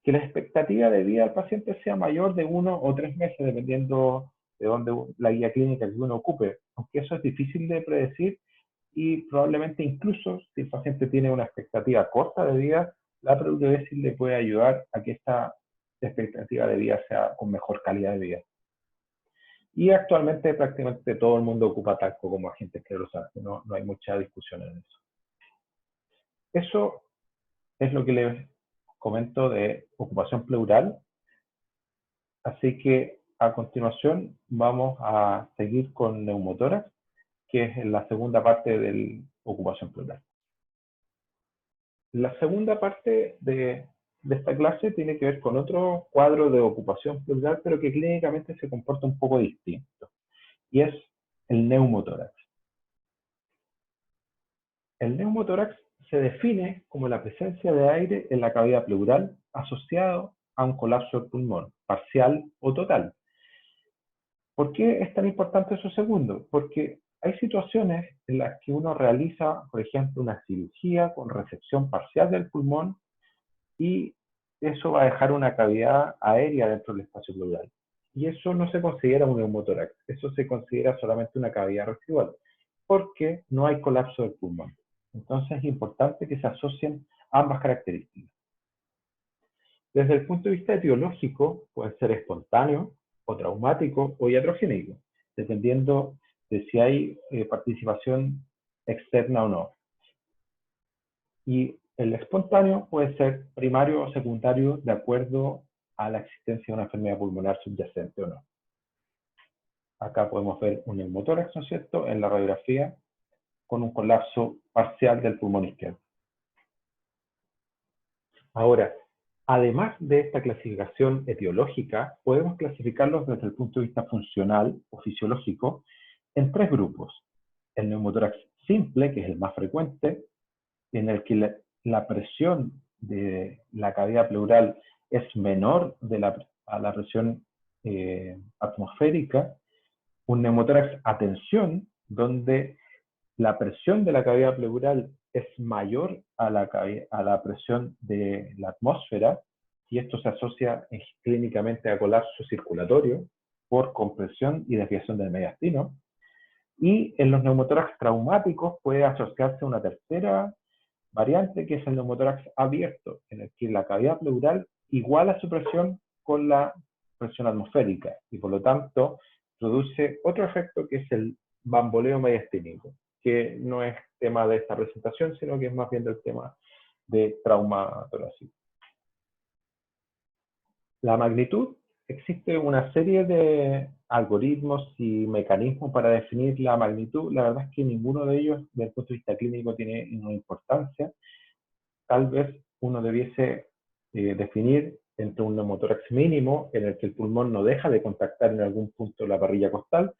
Que la expectativa de vida del paciente sea mayor de 1 o 3 meses, dependiendo de dónde la guía clínica que uno ocupe, aunque eso es difícil de predecir y probablemente incluso si el paciente tiene una expectativa corta de vida, la pleurodesis le puede ayudar a que esta expectativa de vida sea con mejor calidad de vida. Y actualmente prácticamente todo el mundo ocupa talco como agente esclerosante, no hay mucha discusión en eso. Eso es lo que les comento de ocupación pleural. Así que a continuación vamos a seguir con neumotórax, que es la segunda parte de la ocupación pleural. La segunda parte de esta clase tiene que ver con otro cuadro de ocupación pleural, pero que clínicamente se comporta un poco distinto, y es el neumotórax. El neumotórax se define como la presencia de aire en la cavidad pleural asociado a un colapso del pulmón, parcial o total. ¿Por qué es tan importante eso segundo? Porque hay situaciones en las que uno realiza, por ejemplo, una cirugía con resección parcial del pulmón y eso va a dejar una cavidad aérea dentro del espacio pleural. Y eso no se considera un neumotórax, eso se considera solamente una cavidad residual, porque no hay colapso del pulmón. Entonces es importante que se asocien ambas características. Desde el punto de vista etiológico, puede ser espontáneo, o traumático, o iatrogénico, dependiendo de si hay participación externa o no. Y el espontáneo puede ser primario o secundario de acuerdo a la existencia de una enfermedad pulmonar subyacente o no. Acá podemos ver un neumotórax, ¿no es cierto?, en la radiografía con un colapso parcial del pulmón izquierdo. Ahora, además de esta clasificación etiológica, podemos clasificarlos desde el punto de vista funcional o fisiológico en tres grupos. El neumotórax simple, que es el más frecuente, en el que la presión de la cavidad pleural es menor a la presión atmosférica. Un neumotórax a tensión, donde la presión de la cavidad pleural es mayor a la presión de la atmósfera, y esto se asocia clínicamente a colapso circulatorio por compresión y desviación del mediastino. Y en los neumotórax traumáticos puede asociarse una tercera variante, que es el neumotórax abierto, en el que la cavidad pleural iguala su presión con la presión atmosférica y por lo tanto produce otro efecto, que es el bamboleo mediastínico, que no es tema de esta presentación, sino que es más bien del tema de trauma torácico. La magnitud, existe una serie de algoritmos y mecanismos para definir la magnitud. La verdad es que ninguno de ellos, desde el punto de vista clínico, tiene una importancia. Tal vez uno debiese definir entre un neumotórax mínimo, en el que el pulmón no deja de contactar en algún punto la parrilla costal,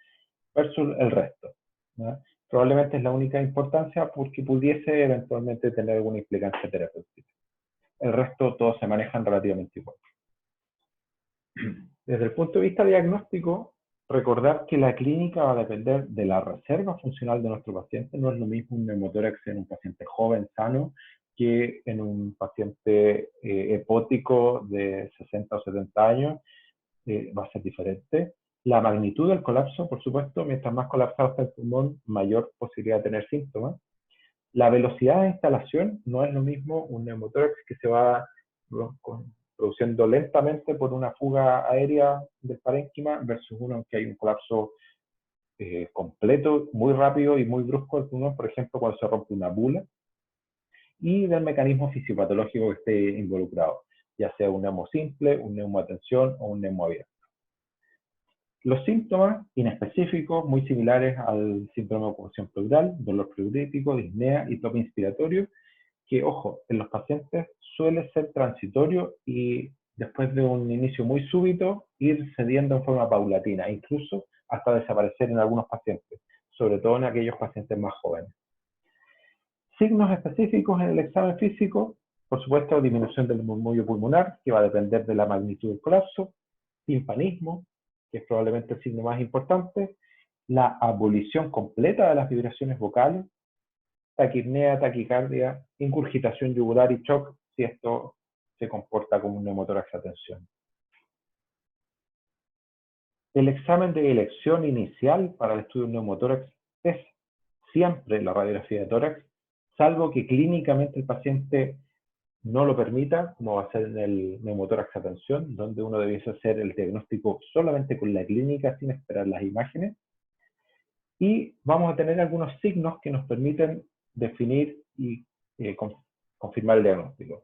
versus el resto, ¿no? Probablemente es la única importancia porque pudiese eventualmente tener alguna implicancia terapéutica. El resto todos se manejan relativamente igual. Desde el punto de vista diagnóstico, recordar que la clínica va a depender de la reserva funcional de nuestro paciente. No es lo mismo un neumotórax en un paciente joven, sano, que en un paciente hepótico de 60 o 70 años. Va a ser diferente. La magnitud del colapso, por supuesto, mientras más colapsado está el pulmón, mayor posibilidad de tener síntomas. La velocidad de instalación no es lo mismo un neumotórax que se va produciendo lentamente por una fuga aérea del parénquima versus uno en que hay un colapso completo, muy rápido y muy brusco del pulmón, por ejemplo, cuando se rompe una bula, y del mecanismo fisiopatológico que esté involucrado, ya sea un neumo simple, un neumo a tensión o un neumo abierto. Los síntomas inespecíficos, muy similares al síndrome de ocupación pleural, dolor pleurítico, disnea y tope inspiratorio, que, ojo, en los pacientes suele ser transitorio y después de un inicio muy súbito, ir cediendo en forma paulatina, incluso hasta desaparecer en algunos pacientes, sobre todo en aquellos pacientes más jóvenes. Signos específicos en el examen físico, por supuesto, disminución del murmullo pulmonar, que va a depender de la magnitud del colapso, timpanismo, que es probablemente el signo más importante, la abolición completa de las vibraciones vocales, taquipnea, taquicardia, ingurgitación yugular y shock, si esto se comporta como un neumotórax a tensión. El examen de elección inicial para el estudio de un neumotórax es siempre la radiografía de tórax, salvo que clínicamente el paciente no lo permita, como va a ser en el neumotórax a tensión, donde uno debiese hacer el diagnóstico solamente con la clínica sin esperar las imágenes. Y vamos a tener algunos signos que nos permiten definir y confirmar el diagnóstico.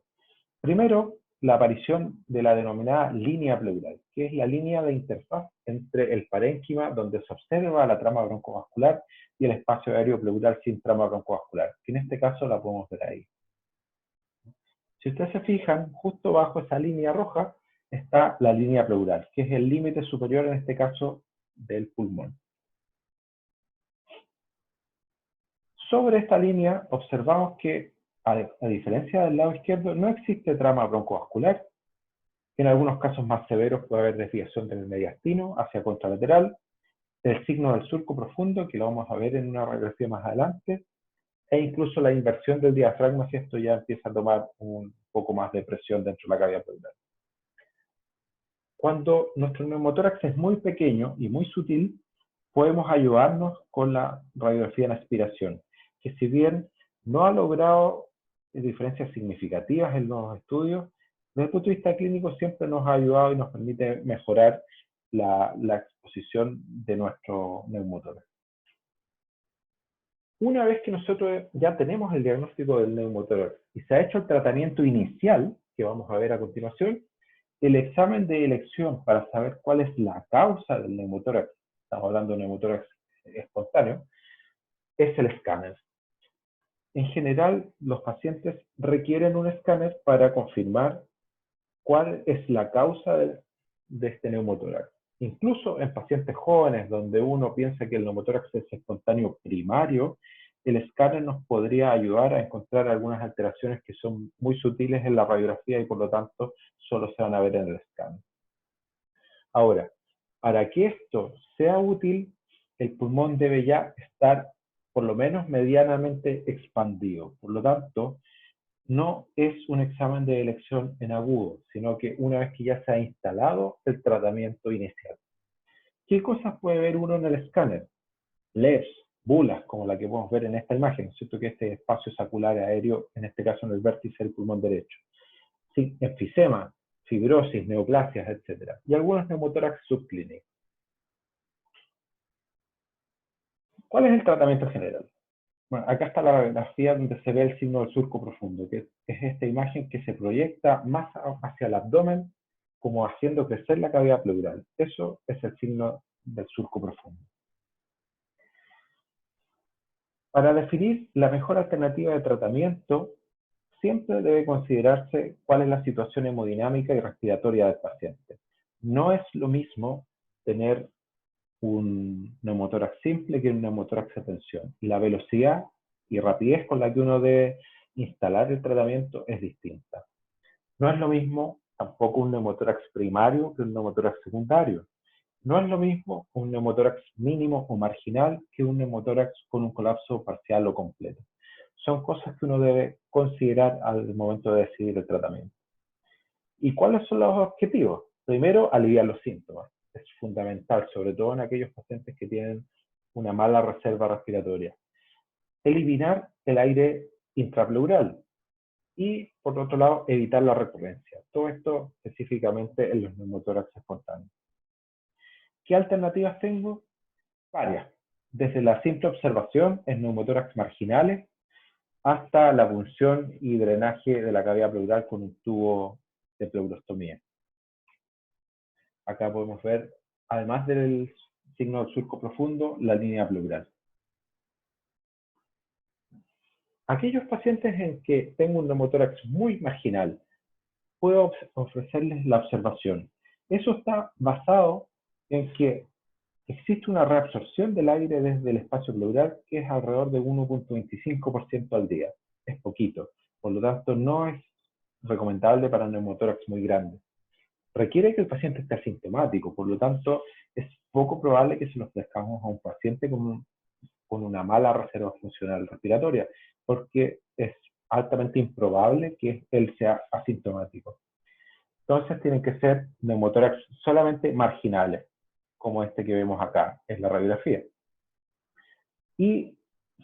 Primero, la aparición de la denominada línea pleural, que es la línea de interfaz entre el parénquima, donde se observa la trama broncovascular, y el espacio aéreo pleural sin trama broncovascular, que en este caso la podemos ver ahí. Si ustedes se fijan, justo bajo esa línea roja está la línea pleural, que es el límite superior, en este caso, del pulmón. Sobre esta línea observamos que, a diferencia del lado izquierdo, no existe trama broncovascular. En algunos casos más severos puede haber desviación del mediastino hacia contralateral, el signo del surco profundo, que lo vamos a ver en una radiografía más adelante, e incluso la inversión del diafragma si esto ya empieza a tomar un poco más de presión dentro de la cavidad pleural. Cuando nuestro neumotórax es muy pequeño y muy sutil, podemos ayudarnos con la radiografía en aspiración, que si bien no ha logrado diferencias significativas en los estudios, desde el punto de vista clínico siempre nos ha ayudado y nos permite mejorar la exposición de nuestro neumotórax. Una vez que nosotros ya tenemos el diagnóstico del neumotórax y se ha hecho el tratamiento inicial, que vamos a ver a continuación, el examen de elección para saber cuál es la causa del neumotórax, estamos hablando de neumotórax espontáneo, es el escáner. En general, los pacientes requieren un escáner para confirmar cuál es la causa de este neumotórax. Incluso en pacientes jóvenes, donde uno piensa que el neumotórax es espontáneo primario, el escáner nos podría ayudar a encontrar algunas alteraciones que son muy sutiles en la radiografía y por lo tanto solo se van a ver en el escáner. Ahora, para que esto sea útil, el pulmón debe ya estar por lo menos medianamente expandido. Por lo tanto, no es un examen de elección en agudo, sino que una vez que ya se ha instalado el tratamiento inicial. ¿Qué cosas puede ver uno en el escáner? LEFs, bulas, como la que podemos ver en esta imagen, ¿cierto? Que este espacio sacular aéreo, en este caso en el vértice del pulmón derecho. Sí, enfisema, fibrosis, neoplasias, etc. Y algunos neumotórax subclínicos. ¿Cuál es el tratamiento general? Bueno, acá está la radiografía donde se ve el signo del surco profundo, que es esta imagen que se proyecta más hacia el abdomen, como haciendo crecer la cavidad pleural. Eso es el signo del surco profundo. Para definir la mejor alternativa de tratamiento, siempre debe considerarse cuál es la situación hemodinámica y respiratoria del paciente. No es lo mismo tener un neumotórax simple que un neumotórax de tensión. Y la velocidad y rapidez con la que uno debe instalar el tratamiento es distinta. No es lo mismo tampoco un neumotórax primario que un neumotórax secundario. No es lo mismo un neumotórax mínimo o marginal que un neumotórax con un colapso parcial o completo. Son cosas que uno debe considerar al momento de decidir el tratamiento. ¿Y cuáles son los objetivos? Primero, aliviar los síntomas. Es fundamental, sobre todo en aquellos pacientes que tienen una mala reserva respiratoria. Eliminar el aire intrapleural y, por otro lado, evitar la recurrencia. Todo esto específicamente en los neumotórax espontáneos. ¿Qué alternativas tengo? Varias. Desde la simple observación en neumotórax marginales hasta la punción y drenaje de la cavidad pleural con un tubo de pleurostomía. Acá podemos ver, además del signo del surco profundo, la línea pleural. Aquellos pacientes en que tengo un neumotórax muy marginal, puedo ofrecerles la observación. Eso está basado en que existe una reabsorción del aire desde el espacio pleural que es alrededor de 1.25% al día. Es poquito. Por lo tanto, no es recomendable para un neumotórax muy grande. Requiere que el paciente esté asintomático, por lo tanto, es poco probable que se lo ofrezcamos a un paciente con una mala reserva funcional respiratoria, porque es altamente improbable que él sea asintomático. Entonces tienen que ser neumotórax solamente marginales, como este que vemos acá en la radiografía. Y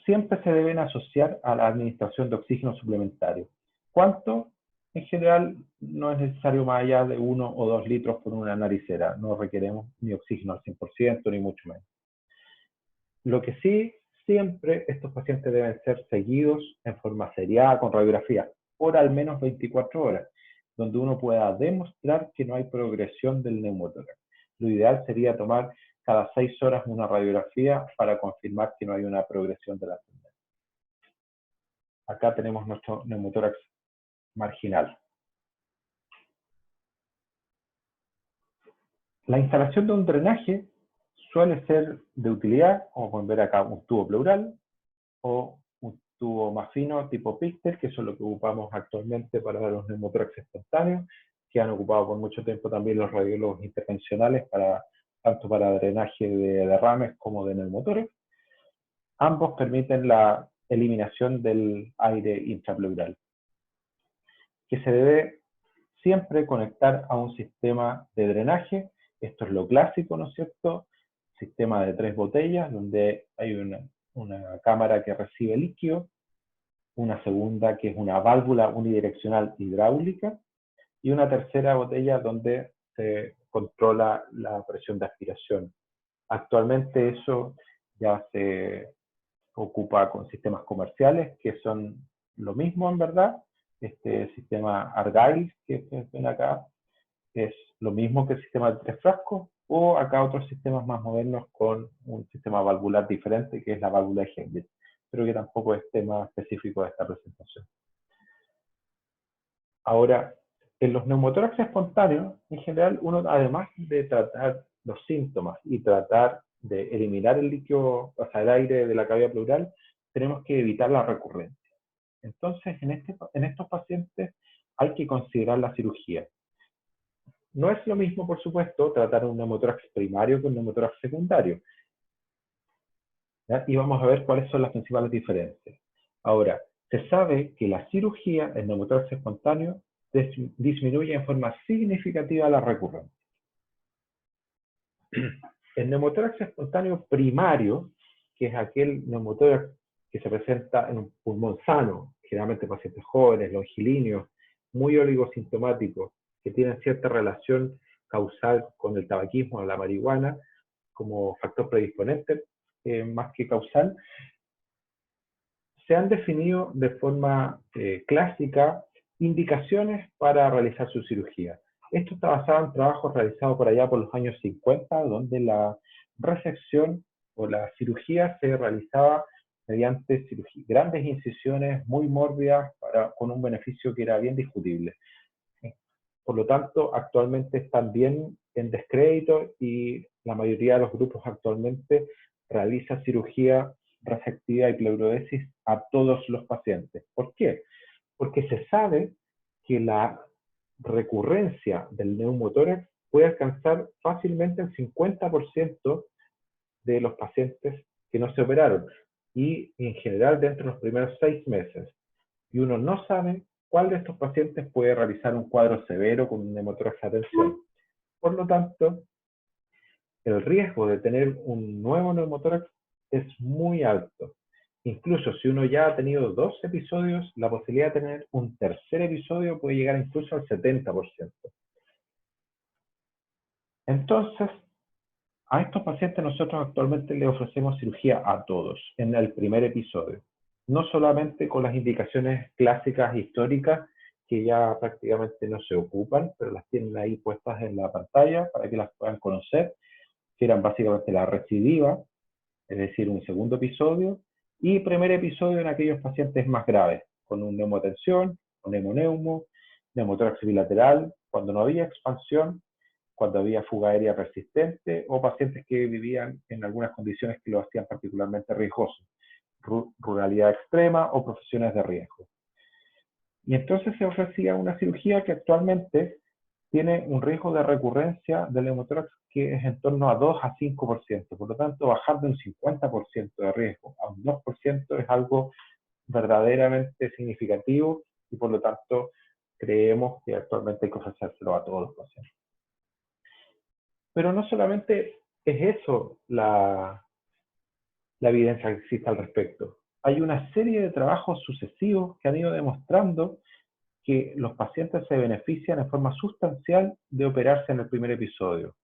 siempre se deben asociar a la administración de oxígeno suplementario. ¿Cuánto? En general no es necesario más allá de 1 o 2 litros por una naricera. No requeremos ni oxígeno al 100% ni mucho menos. Lo que sí, siempre estos pacientes deben ser seguidos en forma seriada con radiografía por al menos 24 horas, donde uno pueda demostrar que no hay progresión del neumotórax. Lo ideal sería tomar cada 6 horas una radiografía para confirmar que no hay una progresión de la enfermedad. Acá tenemos nuestro neumotórax marginal. La instalación de un drenaje suele ser de utilidad, como pueden ver acá, un tubo pleural o un tubo más fino tipo Pictel, que es lo que ocupamos actualmente para los neumotórax espontáneos, que han ocupado por mucho tiempo también los radiólogos intervencionales para tanto para drenaje de derrames como de neumotórax. Ambos permiten la eliminación del aire intrapleural, que se debe siempre conectar a un sistema de drenaje. Esto es lo clásico, ¿no es cierto? Sistema de 3 botellas, donde hay una cámara que recibe líquido, una segunda que es una válvula unidireccional hidráulica, y una tercera botella donde se controla la presión de aspiración. Actualmente eso ya se ocupa con sistemas comerciales que son lo mismo en verdad. Este sistema Argyle que ven acá es lo mismo que el sistema de 3 frascos, o acá otros sistemas más modernos con un sistema valvular diferente que es la válvula de Heimlich, pero que tampoco es tema específico de esta presentación. Ahora, en los neumotórax espontáneos, en general, uno además de tratar los síntomas y tratar de eliminar el líquido, o sea, el aire de la cavidad pleural, tenemos que evitar la recurrencia. Entonces, en estos pacientes hay que considerar la cirugía. No es lo mismo, por supuesto, tratar un neumotórax primario que un neumotórax secundario, ¿ya? Y vamos a ver cuáles son las principales diferencias. Ahora, se sabe que la cirugía en neumotórax espontáneo disminuye en forma significativa la recurrencia. El neumotórax espontáneo primario, que es aquel neumotórax que se presenta en un pulmón sano, generalmente pacientes jóvenes, longilíneos, muy oligosintomáticos, que tienen cierta relación causal con el tabaquismo o la marihuana como factor predisponente, más que causal, se han definido de forma clásica indicaciones para realizar su cirugía. Esto está basado en trabajos realizados por allá por los años 50, donde la resección o la cirugía se realizaba mediante grandes incisiones muy mórbidas con un beneficio que era bien discutible. Por lo tanto, actualmente están bien en descrédito y la mayoría de los grupos actualmente realiza cirugía resectiva y pleurodesis a todos los pacientes. ¿Por qué? Porque se sabe que la recurrencia del neumotórax puede alcanzar fácilmente el 50% de los pacientes que no se operaron, y en general dentro de los primeros 6 meses. Y uno no sabe cuál de estos pacientes puede realizar un cuadro severo con un neumotórax a tensión. Por lo tanto, el riesgo de tener un nuevo neumotórax es muy alto. Incluso si uno ya ha tenido 2 episodios, la posibilidad de tener un tercer episodio puede llegar incluso al 70%. Entonces, a estos pacientes nosotros actualmente les ofrecemos cirugía a todos en el primer episodio. No solamente con las indicaciones clásicas históricas que ya prácticamente no se ocupan, pero las tienen ahí puestas en la pantalla para que las puedan conocer, que eran básicamente la recidiva, es decir, un segundo episodio, y primer episodio en aquellos pacientes más graves, con un neumotensión, con hemoneumo, neumotórax bilateral, cuando no había expansión, cuando había fuga aérea persistente, o pacientes que vivían en algunas condiciones que lo hacían particularmente riesgoso, ruralidad extrema o profesiones de riesgo. Y entonces se ofrecía una cirugía que actualmente tiene un riesgo de recurrencia del neumotórax que es en torno a 2 a 5%. Por lo tanto, bajar de un 50% de riesgo a un 2% es algo verdaderamente significativo, y por lo tanto creemos que actualmente hay que ofrecérselo a todos los pacientes. Pero no solamente es eso la evidencia que existe al respecto. Hay una serie de trabajos sucesivos que han ido demostrando que los pacientes se benefician en forma sustancial de operarse en el primer episodio.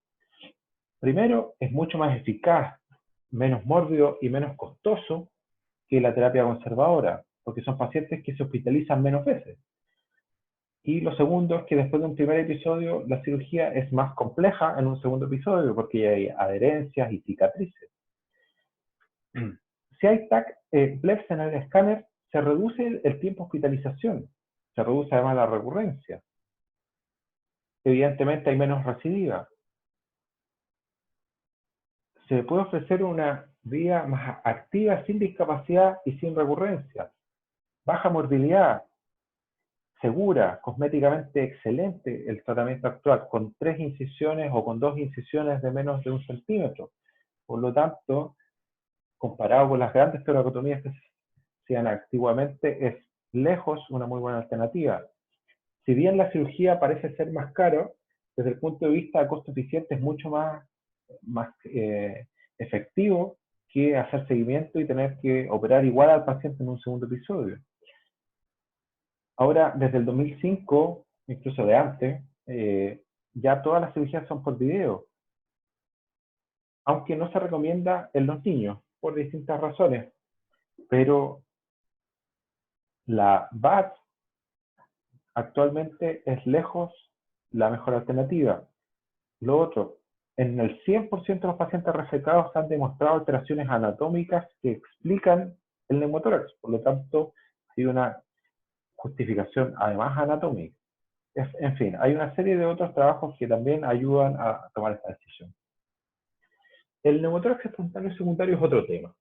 Primero, es mucho más eficaz, menos mórbido y menos costoso que la terapia conservadora, porque son pacientes que se hospitalizan menos veces. Y lo segundo es que después de un primer episodio, la cirugía es más compleja en un segundo episodio, porque ya hay adherencias y cicatrices. Si hay BLEPS en el escáner, se reduce el tiempo de hospitalización, se reduce además la recurrencia. Evidentemente hay menos recidiva. Se puede ofrecer una vía más activa sin discapacidad y sin recurrencia. Baja morbilidad. segura, cosméticamente excelente el tratamiento actual, con 3 incisiones o con 2 incisiones de menos de 1 centímetro. Por lo tanto, comparado con las grandes toracotomías que se hacían antiguamente, es lejos una muy buena alternativa. Si bien la cirugía parece ser más cara, desde el punto de vista de costo eficiente es mucho más efectivo que hacer seguimiento y tener que operar igual al paciente en un segundo episodio. Ahora, desde el 2005, incluso de antes, ya todas las cirugías son por video, aunque no se recomienda en los niños por distintas razones, pero la VATS actualmente es lejos la mejor alternativa. Lo otro, en el 100% de los pacientes resecados se han demostrado alteraciones anatómicas que explican el neumotórax, por lo tanto, hay una justificación además anatómica. En fin, hay una serie de otros trabajos que también ayudan a tomar esta decisión. El neumotórax espontáneo secundario es otro tema.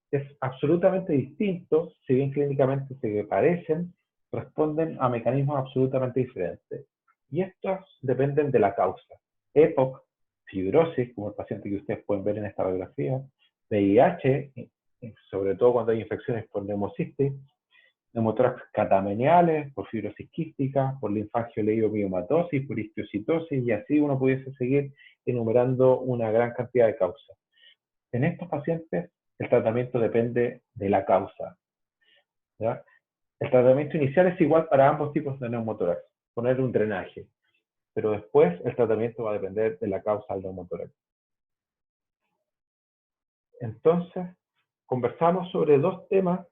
Es absolutamente distinto, si bien clínicamente se parecen, responden a mecanismos absolutamente diferentes. Y estos dependen de la causa. EPOC, fibrosis, como el paciente que ustedes pueden ver en esta radiografía, VIH, sobre todo cuando hay infecciones por neumocistis, neumotórax catameniales, por fibrosis quística, por linfangioleidomiomatosis, por histiocytosis, y así uno pudiese seguir enumerando una gran cantidad de causas. En estos pacientes, el tratamiento depende de la causa, ¿ya? El tratamiento inicial es igual para ambos tipos de neumotórax, poner un drenaje, pero después el tratamiento va a depender de la causa del neumotórax. Entonces, conversamos sobre dos temas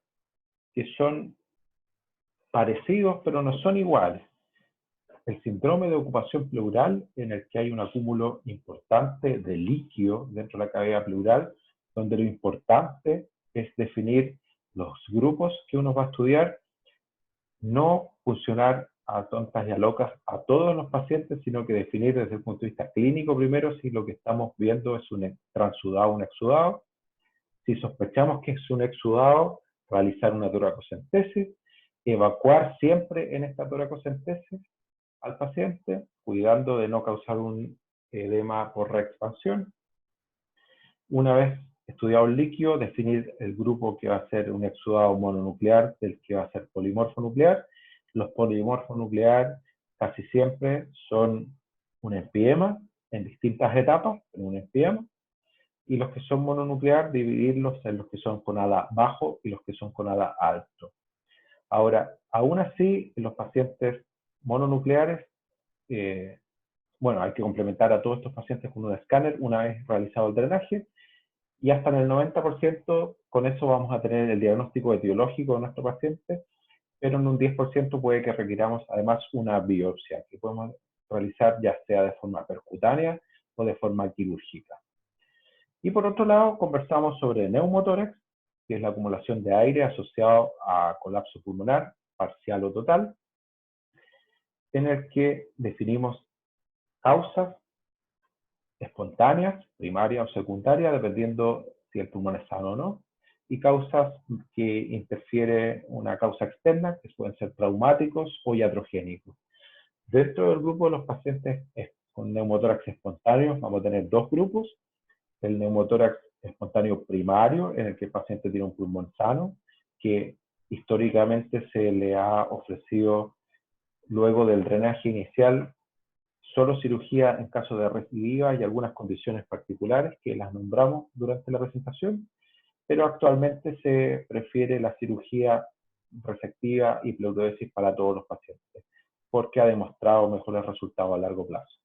que son parecidos, pero no son iguales. El síndrome de ocupación pleural, en el que hay un acúmulo importante de líquido dentro de la cavidad pleural, donde lo importante es definir los grupos que uno va a estudiar, no funcionar a tontas y a locas a todos los pacientes, sino que definir desde el punto de vista clínico primero si lo que estamos viendo es un transudado o un exudado. Si sospechamos que es un exudado, realizar una toracocentesis, evacuar siempre en esta toracocentesis al paciente, cuidando de no causar un edema por reexpansión. Una vez estudiado el líquido, definir el grupo que va a ser un exudado mononuclear del que va a ser polimorfo nuclear. Los polimorfos nuclear casi siempre son un empiema en distintas etapas, en un empiema, y los que son mononuclear, dividirlos en los que son con ADA bajo y los que son con ADA alto. Ahora, aún así, en los pacientes mononucleares, bueno, hay que complementar a todos estos pacientes con un escáner una vez realizado el drenaje, y hasta en el 90% con eso vamos a tener el diagnóstico etiológico de nuestro paciente, pero en un 10% puede que requiramos además una biopsia, que podemos realizar ya sea de forma percutánea o de forma quirúrgica. Y por otro lado, conversamos sobre neumotórax, que es la acumulación de aire asociado a colapso pulmonar, parcial o total, en el que definimos causas espontáneas, primarias o secundarias, dependiendo si el pulmón es sano o no, y causas que interfiere una causa externa, que pueden ser traumáticos o iatrogénicos. Dentro del grupo de los pacientes con neumotórax espontáneos, vamos a tener dos grupos: el neumotórax espontáneo primario, en el que el paciente tiene un pulmón sano, que históricamente se le ha ofrecido luego del drenaje inicial solo cirugía en caso de recidiva y algunas condiciones particulares que las nombramos durante la presentación, pero actualmente se prefiere la cirugía resectiva y pleurodesis para todos los pacientes, porque ha demostrado mejores resultados a largo plazo.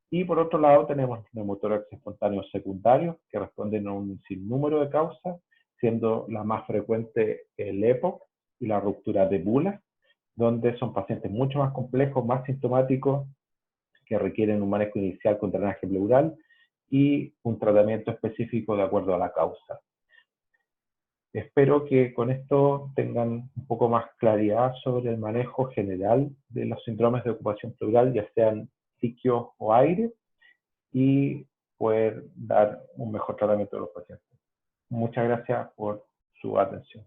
Y por otro lado tenemos neumotórax espontáneos secundarios que responden a un sinnúmero de causas, siendo la más frecuente el EPOC y la ruptura de bulas, donde son pacientes mucho más complejos, más sintomáticos, que requieren un manejo inicial con drenaje pleural y un tratamiento específico de acuerdo a la causa. Espero que con esto tengan un poco más claridad sobre el manejo general de los síndromes de ocupación pleural, ya sean líquidos o aire, y poder dar un mejor tratamiento a los pacientes. Muchas gracias por su atención.